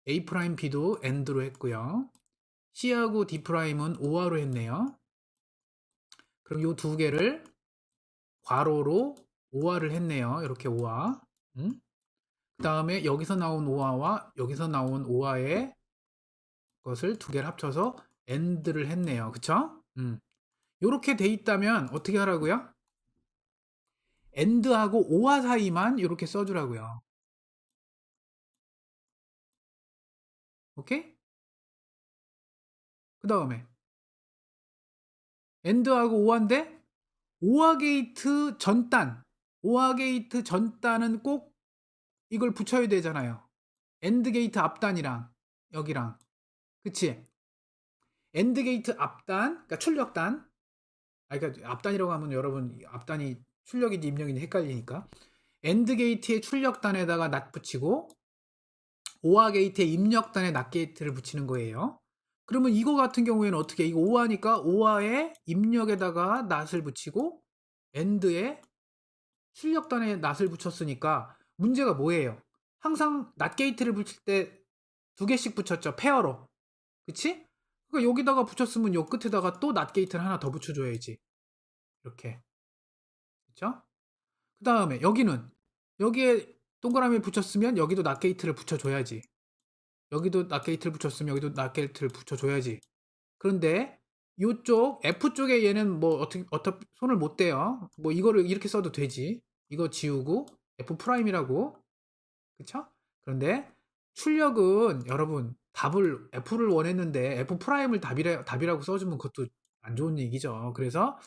A 프라임 B도 엔드로 했고요. C하고 D 프라임은 오화로 했네요. 그럼 이 두 개를 괄호로 오화를 했네요. 이렇게 오화. 그 다음에 여기서 나온 오화와 여기서 나온 오화의 것을 두 개를 합쳐서 AND를 했네요. 그쵸? 이렇게 돼 있다면 어떻게 하라고요? AND하고 오화 사이만 이렇게 써주라고요. 오케이? 그 다음에 AND하고 오화인데 오화 게이트 전단 오화 게이트 전단은 꼭 이걸 붙여야 되잖아요. 엔드 게이트 앞단이랑 여기랑 그치? 엔드 게이트 앞단 그러니까 출력단 그러니까 앞단이라고 하면 여러분 앞단이 출력인지 입력인지 헷갈리니까 엔드 게이트의 출력단에다가 낫 붙이고 오화 게이트의 입력단에 낫 게이트를 붙이는 거예요. 그러면 이거 같은 경우에는 어떻게 이거 오화니까 오화의 입력에다가 낫을 붙이고 엔드에 출력단에 낫을 붙였으니까 문제가 뭐예요? 항상 낫 게이트를 붙일 때 두 개씩 붙였죠. 페어로. 그치? 그러니까 여기다가 붙였으면 요 끝에다가 또 낫 게이트를 하나 더 붙여줘야지. 이렇게. 그쵸? 그 다음에 여기는 여기에 동그라미 붙였으면 여기도 낫 게이트를 붙여줘야지. 여기도 낫 게이트를 붙였으면 여기도 낫 게이트를 붙여줘야지. 그런데 요쪽 F 쪽에 얘는 뭐 어떻게 손을 못 대요. 뭐 이거를 이렇게 써도 되지. 이거 지우고 F 프라임이라고. 그쵸? 그런데 출력은 여러분 답을 F를 원했는데 F 프라임을 답이라고 써주면 그것도 안 좋은 얘기죠. 그래서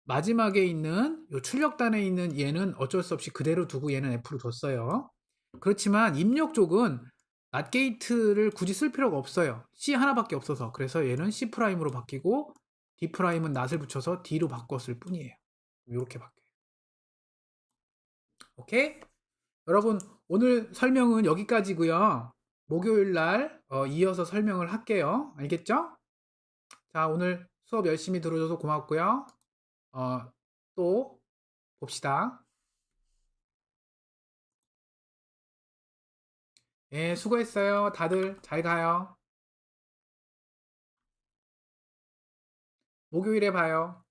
마지막에 있는 요 출력단에 있는 얘는 어쩔 수 없이 그대로 두고 얘는 F로 뒀어요. 그렇지만 입력 쪽은 낫 게이트를 굳이 쓸 필요가 없어요. C 하나밖에 없어서. 그래서 얘는 C 프라임으로 바뀌고 D 프라임은 낫을 붙여서 D로 바꿨을 뿐이에요. 이렇게 바뀌어요. 오케이? 여러분 오늘 설명은 여기까지고요. 목요일 날 이어서 설명을 할게요. 알겠죠? 자, 오늘 수업 열심히 들어줘서 고맙고요. 또 봅시다. 예, 수고했어요. 다들 잘 가요. 목요일에 봐요.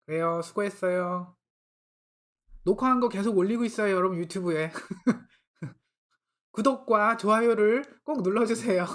그래요. 수고했어요. 녹화한 거 계속 올리고 있어요, 여러분 유튜브에. 구독과 좋아요를 꼭 눌러주세요.